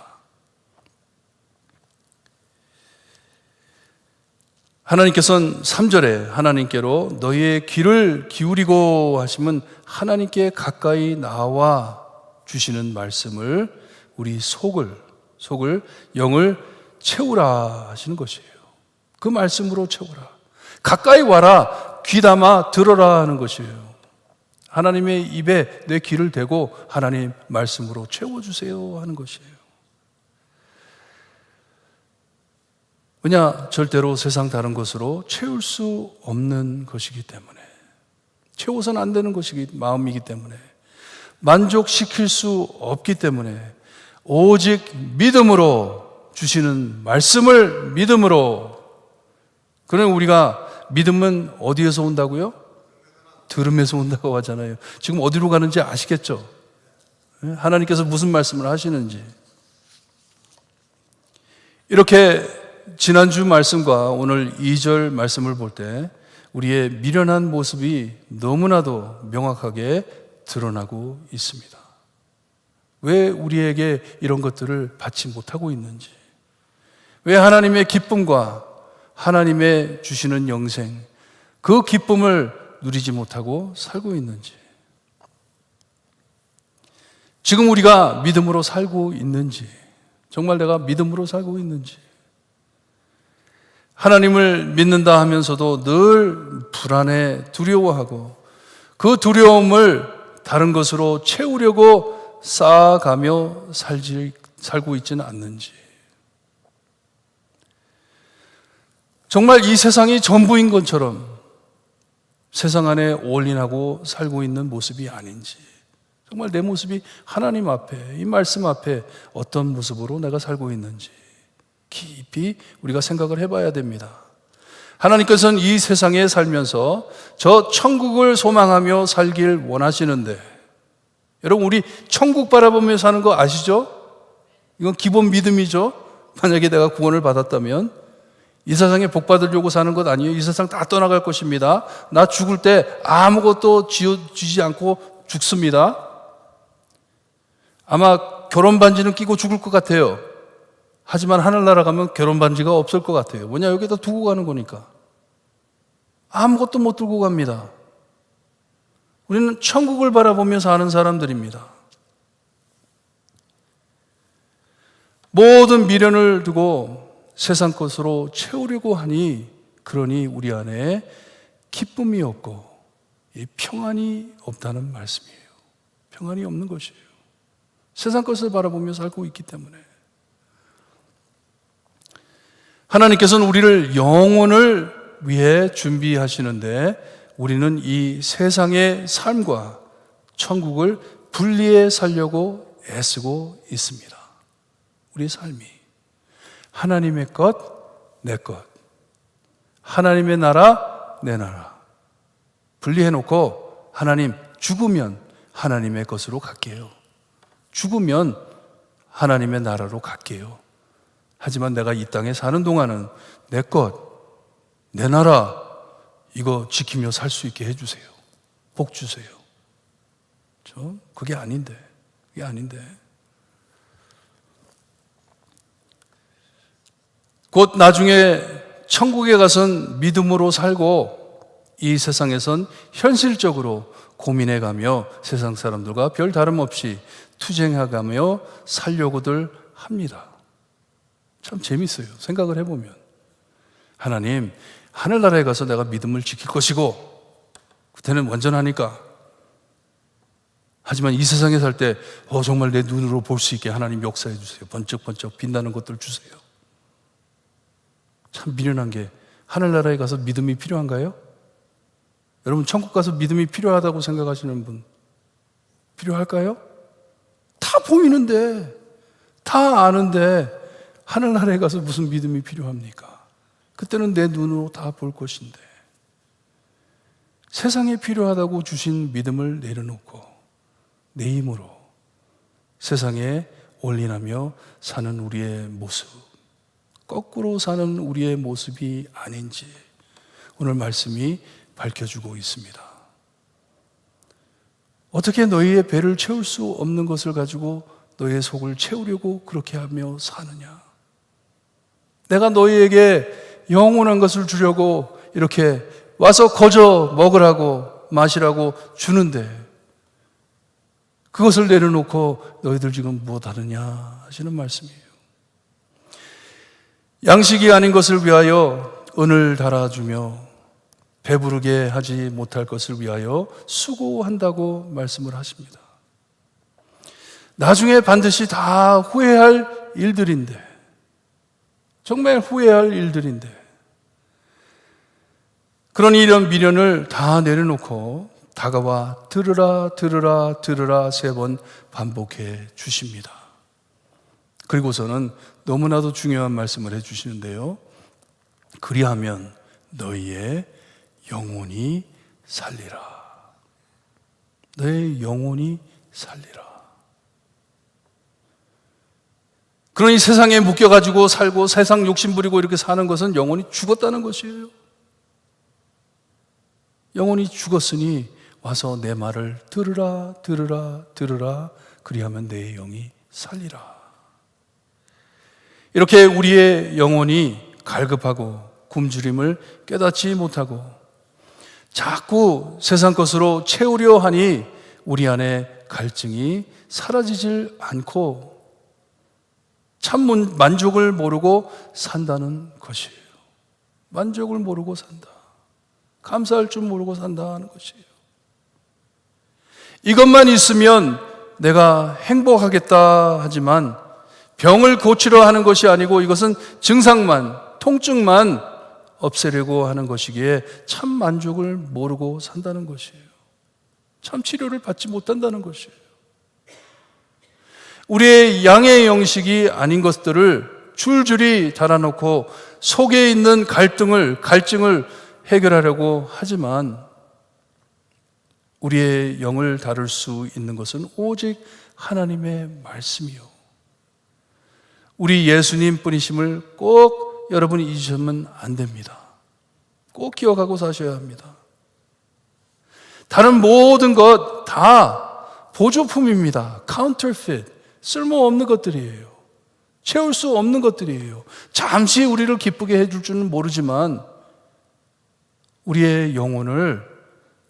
하나님께서는 3절에 하나님께로 너희의 귀를 기울이고 하시면 하나님께 가까이 나와 주시는 말씀을 우리 속을 영을 채우라 하시는 것이에요. 그 말씀으로 채우라. 가까이 와라. 귀담아 들어라 하는 것이에요. 하나님의 입에 내 귀를 대고 하나님 말씀으로 채워주세요 하는 것이에요. 왜냐? 절대로 세상 다른 것으로 채울 수 없는 것이기 때문에, 채워서는 안 되는 마음이기 때문에, 만족시킬 수 없기 때문에 오직 믿음으로 주시는 말씀을 믿음으로. 그러면 우리가 믿음은 어디에서 온다고요? 들음에서 온다고 하잖아요. 지금 어디로 가는지 아시겠죠? 하나님께서 무슨 말씀을 하시는지. 이렇게 지난주 말씀과 오늘 2절 말씀을 볼 때 우리의 미련한 모습이 너무나도 명확하게 드러나고 있습니다. 왜 우리에게 이런 것들을 받지 못하고 있는지, 왜 하나님의 기쁨과 하나님의 주시는 영생, 그 기쁨을 누리지 못하고 살고 있는지, 지금 우리가 믿음으로 살고 있는지, 정말 내가 믿음으로 살고 있는지, 하나님을 믿는다 하면서도 늘 불안해 두려워하고 그 두려움을 다른 것으로 채우려고 쌓아가며 살고 있지는 않는지, 정말 이 세상이 전부인 것처럼 세상 안에 올인하고 살고 있는 모습이 아닌지, 정말 내 모습이 하나님 앞에, 이 말씀 앞에 어떤 모습으로 내가 살고 있는지 깊이 우리가 생각을 해봐야 됩니다. 하나님께서는 이 세상에 살면서 저 천국을 소망하며 살길 원하시는데, 여러분 우리 천국 바라보며 사는 거 아시죠? 이건 기본 믿음이죠. 만약에 내가 구원을 받았다면 이 세상에 복 받으려고 사는 것 아니에요. 이 세상 다 떠나갈 것입니다. 나 죽을 때 아무것도 주지 않고 죽습니다. 아마 결혼 반지는 끼고 죽을 것 같아요. 하지만 하늘나라 가면 결혼 반지가 없을 것 같아요. 뭐냐? 여기다 두고 가는 거니까. 아무것도 못 들고 갑니다. 우리는 천국을 바라보며 사는 사람들입니다. 모든 미련을 두고 세상 것으로 채우려고 하니 그러니 우리 안에 기쁨이 없고 이 평안이 없다는 말씀이에요. 평안이 없는 것이에요. 세상 것을 바라보며 살고 있기 때문에. 하나님께서는 우리를 영혼을 위해 준비하시는데 우리는 이 세상의 삶과 천국을 분리해 살려고 애쓰고 있습니다. 우리의 삶이 하나님의 것, 내 것, 하나님의 나라, 내 나라 분리해 놓고 하나님 죽으면 하나님의 것으로 갈게요. 죽으면 하나님의 나라로 갈게요. 하지만 내가 이 땅에 사는 동안은 내 것, 내 나라 이거 지키며 살 수 있게 해주세요. 복 주세요. 그게 아닌데. 곧 나중에 천국에 가선 믿음으로 살고 이 세상에선 현실적으로 고민해가며 세상 사람들과 별 다름없이 투쟁해가며 살려고들 합니다. 참 재밌어요. 생각을 해보면 하나님 하늘나라에 가서 내가 믿음을 지킬 것이고 그때는 완전하니까. 하지만 이 세상에 살 때 정말 내 눈으로 볼 수 있게 하나님 역사해 주세요. 번쩍번쩍 빛나는 것들 주세요. 참 미련한 게 하늘나라에 가서 믿음이 필요한가요? 여러분 천국 가서 믿음이 필요하다고 생각하시는 분 필요할까요? 다 보이는데 다 아는데 하늘나라에 가서 무슨 믿음이 필요합니까? 그때는 내 눈으로 다 볼 것인데 세상에 필요하다고 주신 믿음을 내려놓고 내 힘으로 세상에 올인하며 사는 우리의 모습, 거꾸로 사는 우리의 모습이 아닌지 오늘 말씀이 밝혀주고 있습니다. 어떻게 너희의 배를 채울 수 없는 것을 가지고 너희의 속을 채우려고 그렇게 하며 사느냐? 내가 너희에게 영원한 것을 주려고 이렇게 와서 거저 먹으라고 마시라고 주는데 그것을 내려놓고 너희들 지금 무엇하느냐 하시는 말씀이에요. 양식이 아닌 것을 위하여 은을 달아주며 배부르게 하지 못할 것을 위하여 수고한다고 말씀을 하십니다. 나중에 반드시 다 후회할 일들인데, 정말 후회할 일들인데, 그러니 이런 미련을 다 내려놓고 다가와 들으라 들으라 들으라 3번 반복해 주십니다. 그리고서는 너무나도 중요한 말씀을 해주시는데요. 그리하면 너희의 영혼이 살리라. 너의 영혼이 살리라. 그러니 세상에 묶여가지고 살고 세상 욕심 부리고 이렇게 사는 것은 영혼이 죽었다는 것이에요. 영혼이 죽었으니 와서 내 말을 들으라 들으라 들으라 그리하면 내 영이 살리라. 이렇게 우리의 영혼이 갈급하고 굶주림을 깨닫지 못하고 자꾸 세상 것으로 채우려 하니 우리 안에 갈증이 사라지질 않고 참 만족을 모르고 산다는 것이에요. 만족을 모르고 산다. 감사할 줄 모르고 산다는 것이에요. 이것만 있으면 내가 행복하겠다 하지만 병을 고치려 하는 것이 아니고 이것은 증상만, 통증만 없애려고 하는 것이기에 참 만족을 모르고 산다는 것이에요. 참 치료를 받지 못한다는 것이에요. 우리의 양의 영식이 아닌 것들을 줄줄이 달아놓고 속에 있는 갈증을 해결하려고 하지만 우리의 영을 다룰 수 있는 것은 오직 하나님의 말씀이요. 우리 예수님 뿐이심을 꼭 여러분이 잊으시면 안 됩니다. 꼭 기억하고 사셔야 합니다. 다른 모든 것 다 보조품입니다. counterfeit, 쓸모없는 것들이에요. 채울 수 없는 것들이에요. 잠시 우리를 기쁘게 해줄 줄은 모르지만 우리의 영혼을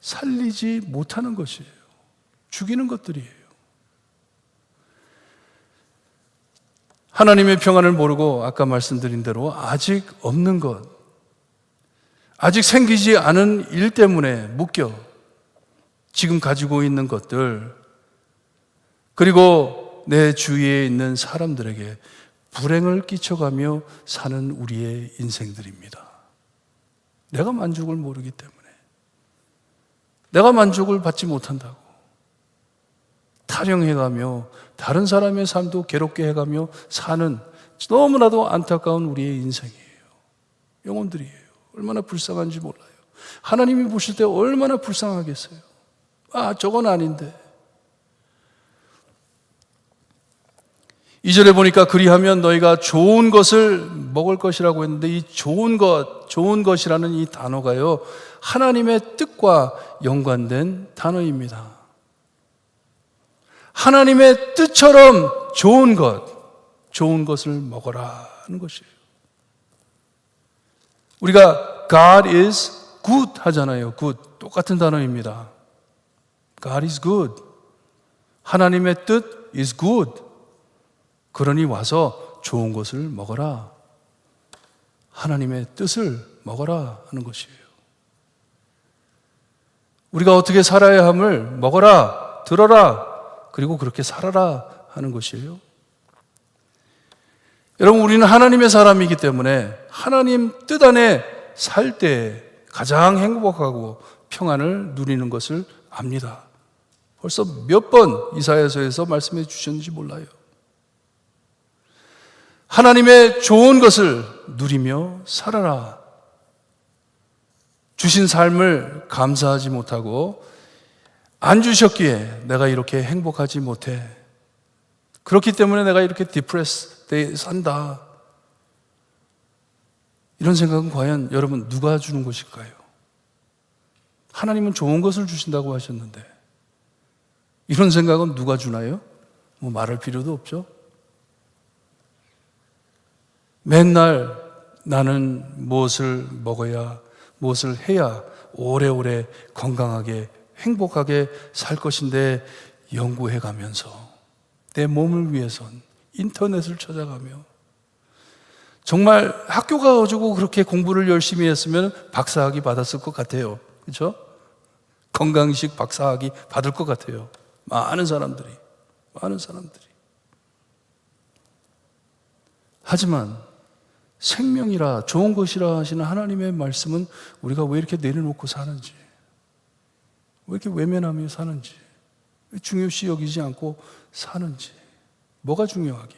살리지 못하는 것이에요. 죽이는 것들이에요. 하나님의 평안을 모르고 아까 말씀드린 대로 아직 없는 것, 아직 생기지 않은 일 때문에 묶여 지금 가지고 있는 것들, 그리고 내 주위에 있는 사람들에게 불행을 끼쳐가며 사는 우리의 인생들입니다. 내가 만족을 모르기 때문에, 내가 만족을 받지 못한다고 타령해가며 다른 사람의 삶도 괴롭게 해가며 사는 너무나도 안타까운 우리의 인생이에요. 영혼들이에요. 얼마나 불쌍한지 몰라요. 하나님이 보실 때 얼마나 불쌍하겠어요. 아, 저건 아닌데. 2절에 보니까 그리하면 너희가 좋은 것을 먹을 것이라고 했는데, 이 좋은 것이라는 이 단어가요, 하나님의 뜻과 연관된 단어입니다. 하나님의 뜻처럼 좋은 것을 먹어라 하는 것이에요. 우리가 God is good 하잖아요. good. 똑같은 단어입니다. God is good. 하나님의 뜻 is good. 그러니 와서 좋은 것을 먹어라. 하나님의 뜻을 먹어라 하는 것이에요. 우리가 어떻게 살아야 함을 먹어라, 들어라, 그리고 그렇게 살아라 하는 것이에요. 여러분, 우리는 하나님의 사람이기 때문에 하나님 뜻 안에 살 때 가장 행복하고 평안을 누리는 것을 압니다. 벌써 몇 번 이사야서에서 말씀해 주셨는지 몰라요. 하나님의 좋은 것을 누리며 살아라. 주신 삶을 감사하지 못하고 안 주셨기에 내가 이렇게 행복하지 못해. 그렇기 때문에 내가 이렇게 디프레스돼 산다. 이런 생각은 과연 여러분 누가 주는 것일까요? 하나님은 좋은 것을 주신다고 하셨는데 이런 생각은 누가 주나요? 뭐 말할 필요도 없죠. 맨날 나는 무엇을 먹어야, 무엇을 해야 오래오래 건강하게 행복하게 살 것인데 연구해 가면서 내 몸을 위해선 인터넷을 찾아가며, 정말 학교 가가지고 그렇게 공부를 열심히 했으면 박사학위 받았을 것 같아요. 그렇죠? 건강식 박사학위 받을 것 같아요. 많은 사람들이. 하지만 생명이라 좋은 것이라 하시는 하나님의 말씀은 우리가 왜 이렇게 내려놓고 사는지, 왜 이렇게 외면하며 사는지, 왜 중요시 여기지 않고 사는지, 뭐가 중요하게?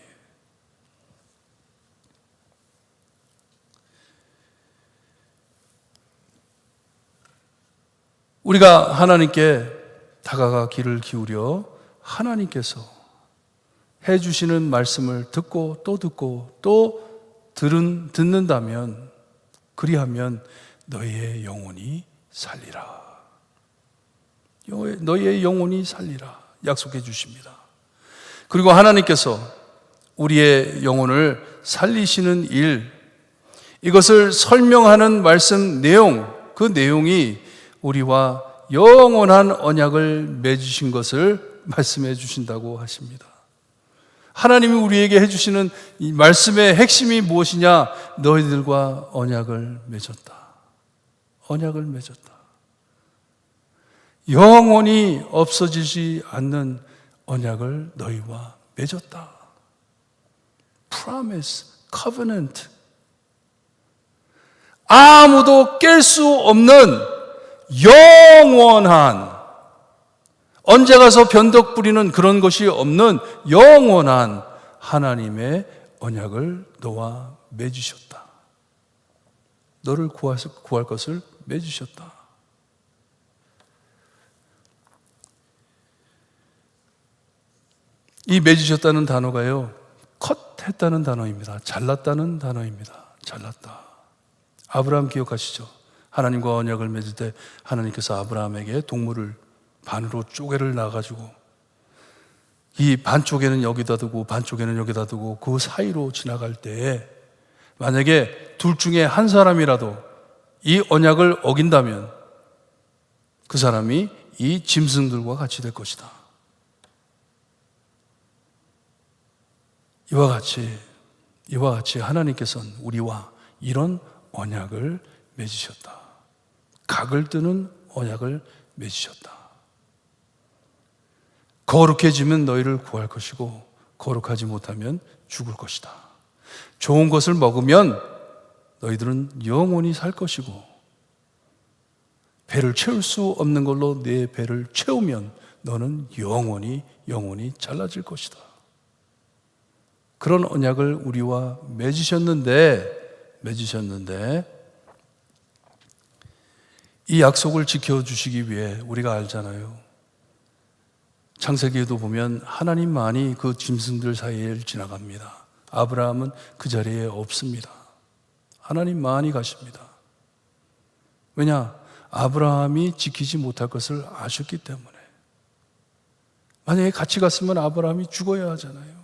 우리가 하나님께 다가가 귀를 기울여 하나님께서 해주시는 말씀을 듣고 또 듣는다면, 그리하면 너희의 영혼이 살리라. 너희의 영혼이 살리라 약속해 주십니다. 그리고 하나님께서 우리의 영혼을 살리시는 일, 이것을 설명하는 말씀 내용, 그 내용이 우리와 영원한 언약을 맺으신 것을 말씀해 주신다고 하십니다. 하나님이 우리에게 해주시는 이 말씀의 핵심이 무엇이냐? 너희들과 언약을 맺었다. 언약을 맺었다. 영원히 없어지지 않는 언약을 너희와 맺었다. Promise, covenant. 아무도 깰 수 없는 영원한, 언제 가서 변덕 부리는 그런 것이 없는 영원한 하나님의 언약을 너와 맺으셨다. 너를 구할 것을 맺으셨다. 이 맺으셨다는 단어가요, 컷했다는 단어입니다. 잘랐다는 단어입니다. 잘랐다. 아브라함 기억하시죠? 하나님과 언약을 맺을 때 하나님께서 아브라함에게 동물을 반으로 쪼개를 놔가지고 이 반쪽에는 여기다 두고 반쪽에는 여기다 두고 그 사이로 지나갈 때에 만약에 둘 중에 한 사람이라도 이 언약을 어긴다면 그 사람이 이 짐승들과 같이 될 것이다. 이와 같이 이와 같이 하나님께서는 우리와 이런 언약을 맺으셨다. 각을 뜨는 언약을 맺으셨다. 거룩해지면 너희를 구할 것이고 거룩하지 못하면 죽을 것이다. 좋은 것을 먹으면 너희들은 영원히 살 것이고 배를 채울 수 없는 걸로 내 배를 채우면 너는 영원히 잘라질 것이다. 그런 언약을 우리와 맺으셨는데 이 약속을 지켜주시기 위해 우리가 알잖아요. 창세기에도 보면 하나님만이 그 짐승들 사이를 지나갑니다. 아브라함은 그 자리에 없습니다. 하나님만이 가십니다. 왜냐? 아브라함이 지키지 못할 것을 아셨기 때문에. 만약에 같이 갔으면 아브라함이 죽어야 하잖아요.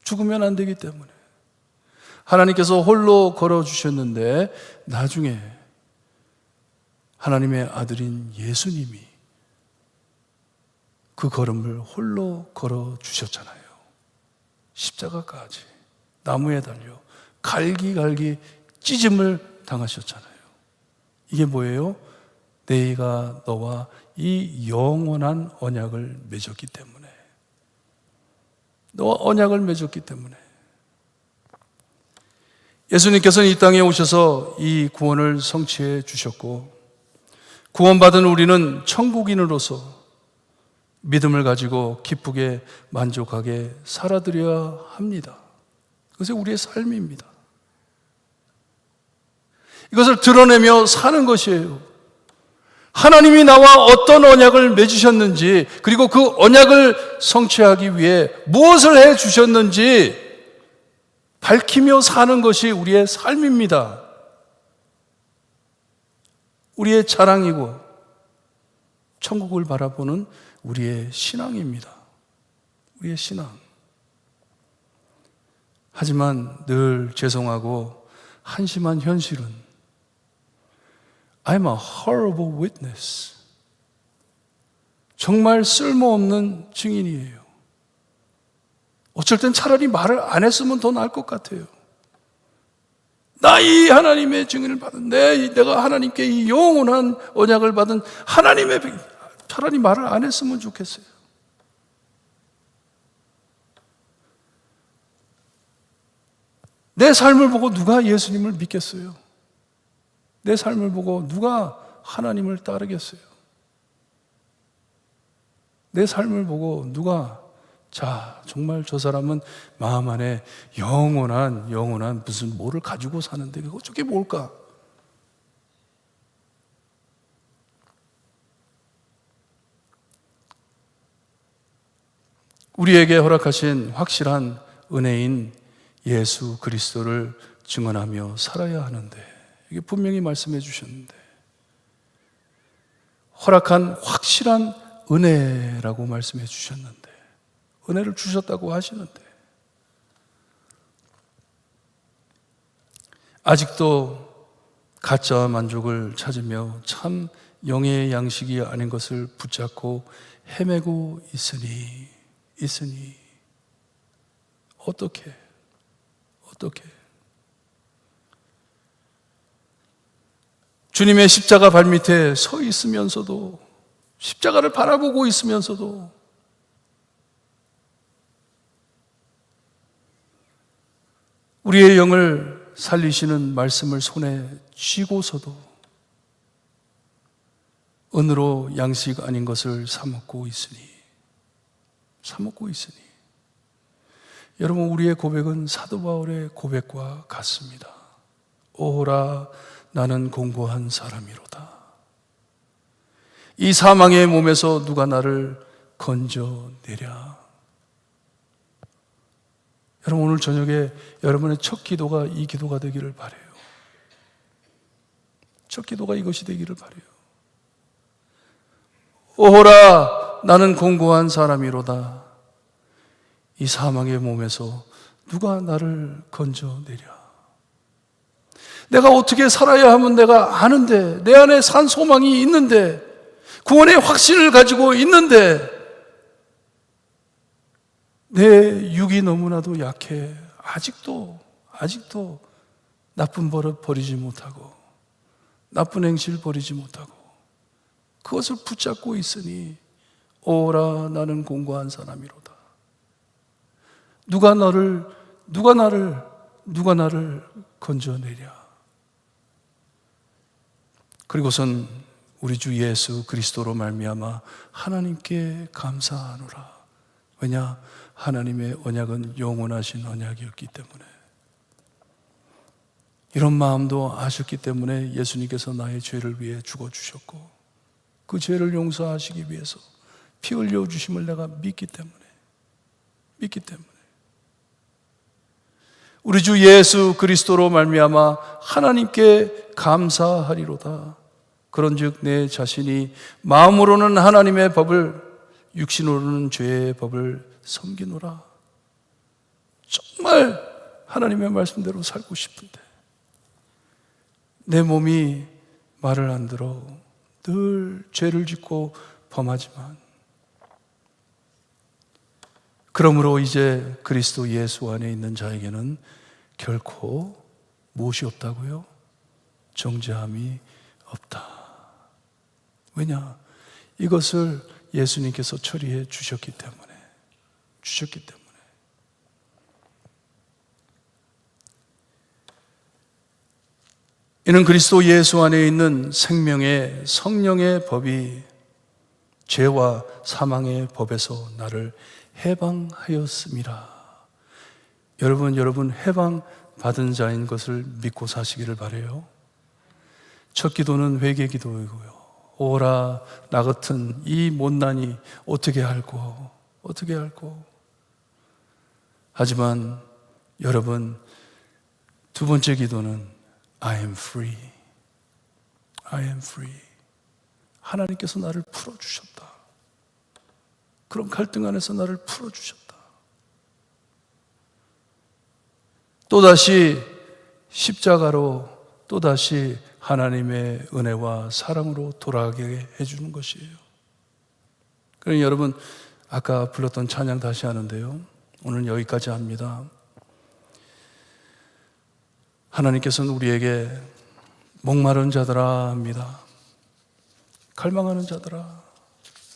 죽으면 안 되기 때문에. 하나님께서 홀로 걸어주셨는데 나중에 하나님의 아들인 예수님이 그 걸음을 홀로 걸어주셨잖아요. 십자가까지 나무에 달려 갈기 찢음을 당하셨잖아요. 이게 뭐예요? 내가 너와 이 영원한 언약을 맺었기 때문에. 너와 언약을 맺었기 때문에. 예수님께서는 이 땅에 오셔서 이 구원을 성취해 주셨고 구원받은 우리는 천국인으로서 믿음을 가지고 기쁘게 만족하게 살아드려야 합니다. 그것이 우리의 삶입니다. 이것을 드러내며 사는 것이에요. 하나님이 나와 어떤 언약을 맺으셨는지, 그리고 그 언약을 성취하기 위해 무엇을 해 주셨는지 밝히며 사는 것이 우리의 삶입니다. 우리의 자랑이고 천국을 바라보는 우리의 신앙입니다. 우리의 신앙. 하지만 늘 죄송하고 한심한 현실은 I'm a horrible witness. 정말 쓸모없는 증인이에요. 어쩔 땐 차라리 말을 안 했으면 더 나을 것 같아요. 나 이 하나님의 증인을 받은, 내가 하나님께 이 영원한 언약을 받은 하나님의, 차라리 말을 안 했으면 좋겠어요. 내 삶을 보고 누가 예수님을 믿겠어요? 내 삶을 보고 누가 하나님을 따르겠어요? 내 삶을 보고 누가 정말 저 사람은 마음 안에 영원한 무슨 뭐를 가지고 사는데 저게 뭘까? 우리에게 허락하신 확실한 은혜인 예수 그리스도를 증언하며 살아야 하는데, 이게 분명히 말씀해 주셨는데, 허락한 확실한 은혜라고 말씀해 주셨는데, 은혜를 주셨다고 하시는데 아직도 가짜 만족을 찾으며 참 영의 양식이 아닌 것을 붙잡고 헤매고 있으니 어떻게 주님의 십자가 발밑에 서 있으면서도, 십자가를 바라보고 있으면서도, 우리의 영을 살리시는 말씀을 손에 쥐고서도 은으로 양식 아닌 것을 사먹고 있으니 여러분, 우리의 고백은 사도 바울의 고백과 같습니다. 오호라, 나는 공고한 사람이로다. 이 사망의 몸에서 누가 나를 건져내랴. 여러분, 오늘 저녁에 여러분의 첫 기도가 이 기도가 되기를 바라요. 첫 기도가 이것이 되기를 바라요. 오호라, 나는 공고한 사람이로다. 이 사망의 몸에서 누가 나를 건져내랴. 내가 어떻게 살아야 하면 내가 아는데, 내 안에 산 소망이 있는데, 구원의 확신을 가지고 있는데, 내 육이 너무나도 약해 아직도 나쁜 버릇 버리지 못하고 나쁜 행실 버리지 못하고 그것을 붙잡고 있으니 오라 나는 공고한 사람이로다. 누가 나를 건져내랴. 그리고선 우리 주 예수 그리스도로 말미암아 하나님께 감사하노라. 왜냐? 하나님의 언약은 영원하신 언약이었기 때문에. 이런 마음도 아셨기 때문에 예수님께서 나의 죄를 위해 죽어주셨고 그 죄를 용서하시기 위해서 피 흘려주심을 내가 믿기 때문에 우리 주 예수 그리스도로 말미암아 하나님께 감사하리로다. 그런즉 내 자신이 마음으로는 하나님의 법을, 육신으로는 죄의 법을 섬기노라. 정말 하나님의 말씀대로 살고 싶은데 내 몸이 말을 안 들어 늘 죄를 짓고 범하지만, 그러므로 이제 그리스도 예수 안에 있는 자에게는 결코 무엇이 없다고요? 정죄함이 없다. 왜냐? 이것을 예수님께서 처리해 주셨기 때문에. 이는 그리스도 예수 안에 있는 생명의 성령의 법이 죄와 사망의 법에서 나를 해방하였습니다. 여러분 해방받은 자인 것을 믿고 사시기를 바라요. 첫 기도는 회개 기도이고요. 오라 나 같은 이 못난이 어떻게 할꼬. 하지만 여러분, 두 번째 기도는 I am free. 하나님께서 나를 풀어주셨다. 그런 갈등 안에서 나를 풀어주셨다. 또다시 십자가로 또다시 하나님의 은혜와 사랑으로 돌아가게 해주는 것이에요. 그러니 여러분, 아까 불렀던 찬양 다시 하는데요, 오늘 여기까지 합니다. 하나님께서는 우리에게 목마른 자들아 합니다. 갈망하는 자들아,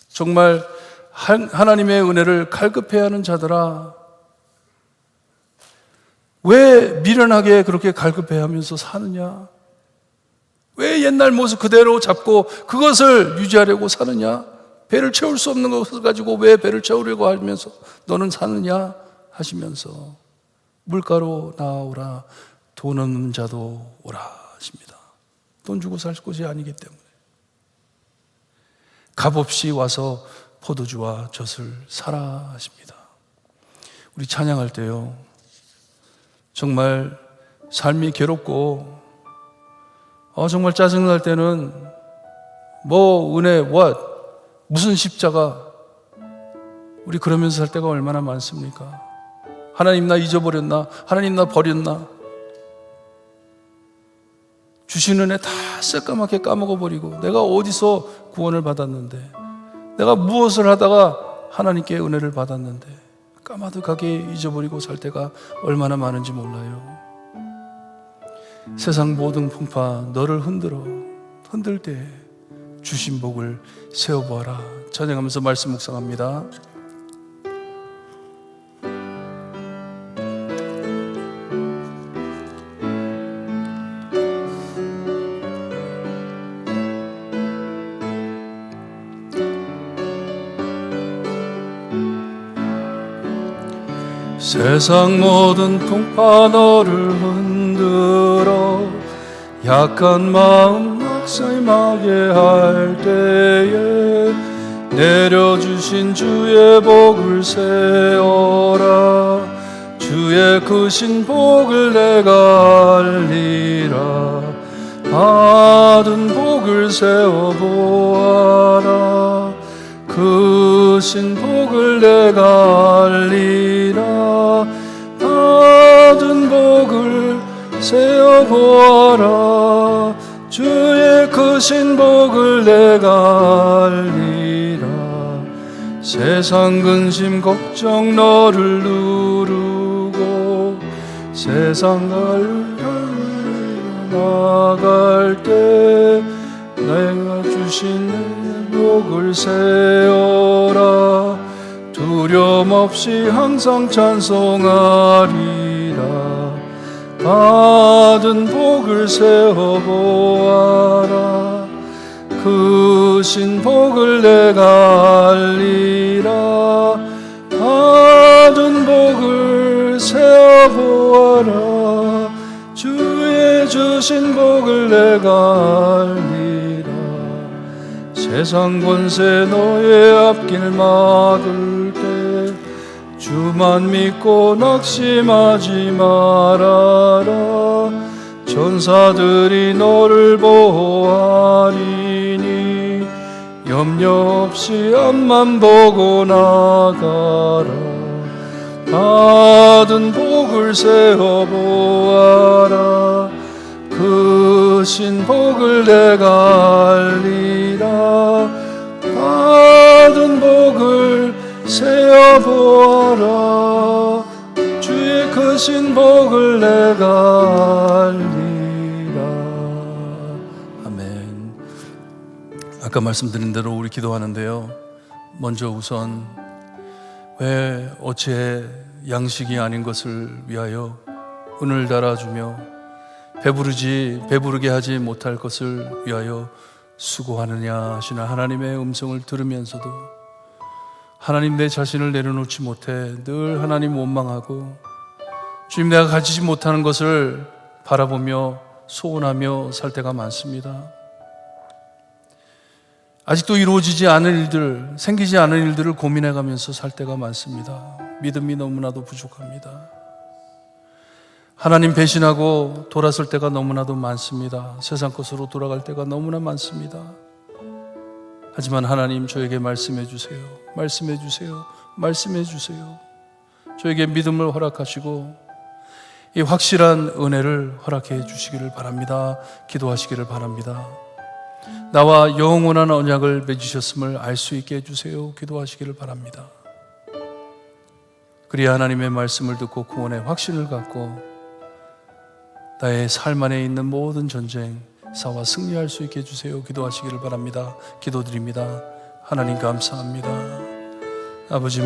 정말 하나님의 은혜를 갈급해야 하는 자들아, 왜 미련하게 그렇게 갈급해 하면서 사느냐? 왜 옛날 모습 그대로 잡고 그것을 유지하려고 사느냐? 배를 채울 수 없는 것을 가지고 왜 배를 채우려고 하면서 너는 사느냐? 하시면서 물가로 나오라, 돈 없는 자도 오라 하십니다. 돈 주고 살 곳이 아니기 때문에. 값없이 와서 포도주와 젖을 사라 하십니다. 우리 찬양할 때요, 정말 삶이 괴롭고 정말 짜증날 때는 뭐 은혜, 무슨 십자가, 우리 그러면서 살 때가 얼마나 많습니까? 하나님 나 잊어버렸나? 하나님 나 버렸나? 주신 은혜 다 새까맣게 까먹어버리고 내가 어디서 구원을 받았는데, 내가 무엇을 하다가 하나님께 은혜를 받았는데 까마득하게 잊어버리고 살 때가 얼마나 많은지 몰라요. 세상 모든 풍파 너를 흔들 때 주신 복을 세워보아라. 찬양하면서 말씀 묵상합니다. 세상 모든 풍파 너를 흔들어 약한 마음 낙심하게 할 때에 내려주신 주의 복을 세어라. 주의 크신 복을 내가 알리라. 받은 복을 세워보아라. 크신 복을 내가 알리라. 받은 복을 세어보아라. 주의 크신 복을 내가 알리라. 세상 근심 걱정 너를 누르고 세상 나갈 때 내가 주신 복을 세어라. 두려움 없이 항상 찬송하리라. 받은 복을 세어보아라. 크신 복을 내가 알리라. 받은 복을 세어보아라. 주의 주신 복을 내가 알리라. 세상 권세 너의 앞길 막을 때 주만 믿고 낙심하지 말아라. 천사들이 너를 보호하리니 염려 없이 앞만 보고 나가라. 받은 복을 세어보아라. 크신 복을 내가 알리라. 받은 복을 세어보아라. 주의 크신 복을 내가 알리라. 아멘. 아까 말씀드린 대로 우리 기도하는데요, 먼저 우선 왜 어찌해 양식이 아닌 것을 위하여 은을 달아주며 배부르게 하지 못할 것을 위하여 수고하느냐 하시는 하나님의 음성을 들으면서도 하나님, 내 자신을 내려놓지 못해 늘 하나님 원망하고 주님, 내가 가지지 못하는 것을 바라보며 소원하며 살 때가 많습니다. 아직도 이루어지지 않은 일들, 생기지 않은 일들을 고민해가면서 살 때가 많습니다. 믿음이 너무나도 부족합니다. 하나님 배신하고 돌아설 때가 너무나도 많습니다. 세상 것으로 돌아갈 때가 너무나 많습니다. 하지만 하나님, 저에게 말씀해 주세요. 말씀해 주세요. 말씀해 주세요. 저에게 믿음을 허락하시고 이 확실한 은혜를 허락해 주시기를 바랍니다. 기도하시기를 바랍니다. 나와 영원한 언약을 맺으셨음을 알 수 있게 해주세요. 기도하시기를 바랍니다. 그리야 하나님의 말씀을 듣고 구원의 확신을 갖고 나의 삶 안에 있는 모든 전쟁, 싸워 승리할 수 있게 해주세요. 기도하시기를 바랍니다. 기도드립니다. 하나님 감사합니다. 아버지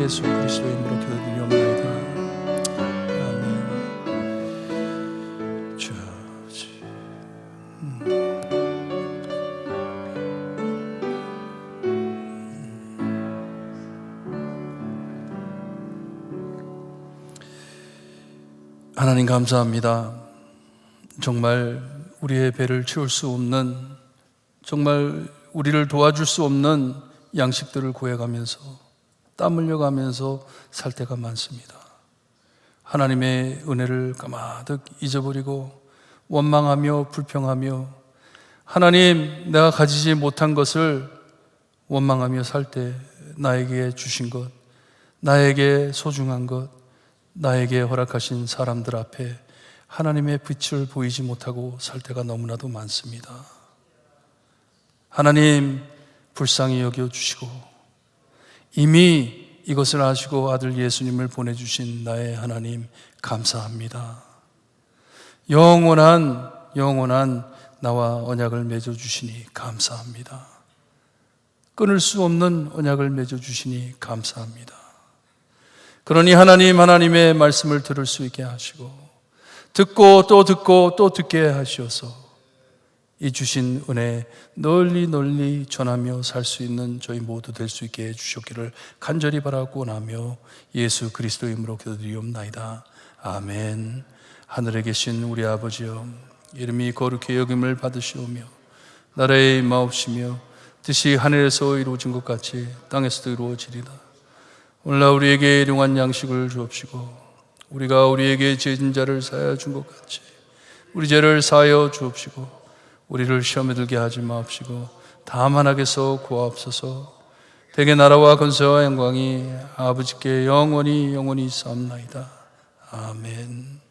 예수 그리스도의 이름으로 기도드리옵나이다. 아멘. 하나님 감사합니다. 정말 우리의 배를 채울 수 없는, 정말 우리를 도와줄 수 없는 양식들을 구해가면서 땀 흘려가면서 살 때가 많습니다. 하나님의 은혜를 가마득 잊어버리고 원망하며 불평하며 하나님, 내가 가지지 못한 것을 원망하며 살 때 나에게 주신 것, 나에게 소중한 것, 나에게 허락하신 사람들 앞에 하나님의 빛을 보이지 못하고 살 때가 너무나도 많습니다. 하나님, 불쌍히 여겨주시고 이미 이것을 아시고 아들 예수님을 보내주신 나의 하나님 감사합니다. 영원한 나와 언약을 맺어주시니 감사합니다. 끊을 수 없는 언약을 맺어주시니 감사합니다. 그러니 하나님, 하나님의 말씀을 들을 수 있게 하시고 듣고 또 듣게 하시어서 이 주신 은혜 널리 전하며 살 수 있는 저희 모두 될 수 있게 해주셨기를 간절히 바라고 나며 예수 그리스도의 이름으로 기도드리옵나이다. 아멘. 하늘에 계신 우리 아버지여, 이름이 거룩히 여김을 받으시오며 나라의 임하옵시며 뜻이 하늘에서 이루어진 것 같이 땅에서도 이루어지리다. 오늘날 우리에게 일용할 양식을 주옵시고 우리가 우리에게 죄진 자를 사하여 준 것 같이 우리 죄를 사하여 주옵시고 우리를 시험에 들게 하지 마옵시고 다만 악에서 구하옵소서. 대개 나라와 권세와 영광이 아버지께 영원히 있사옵나이다. 아멘.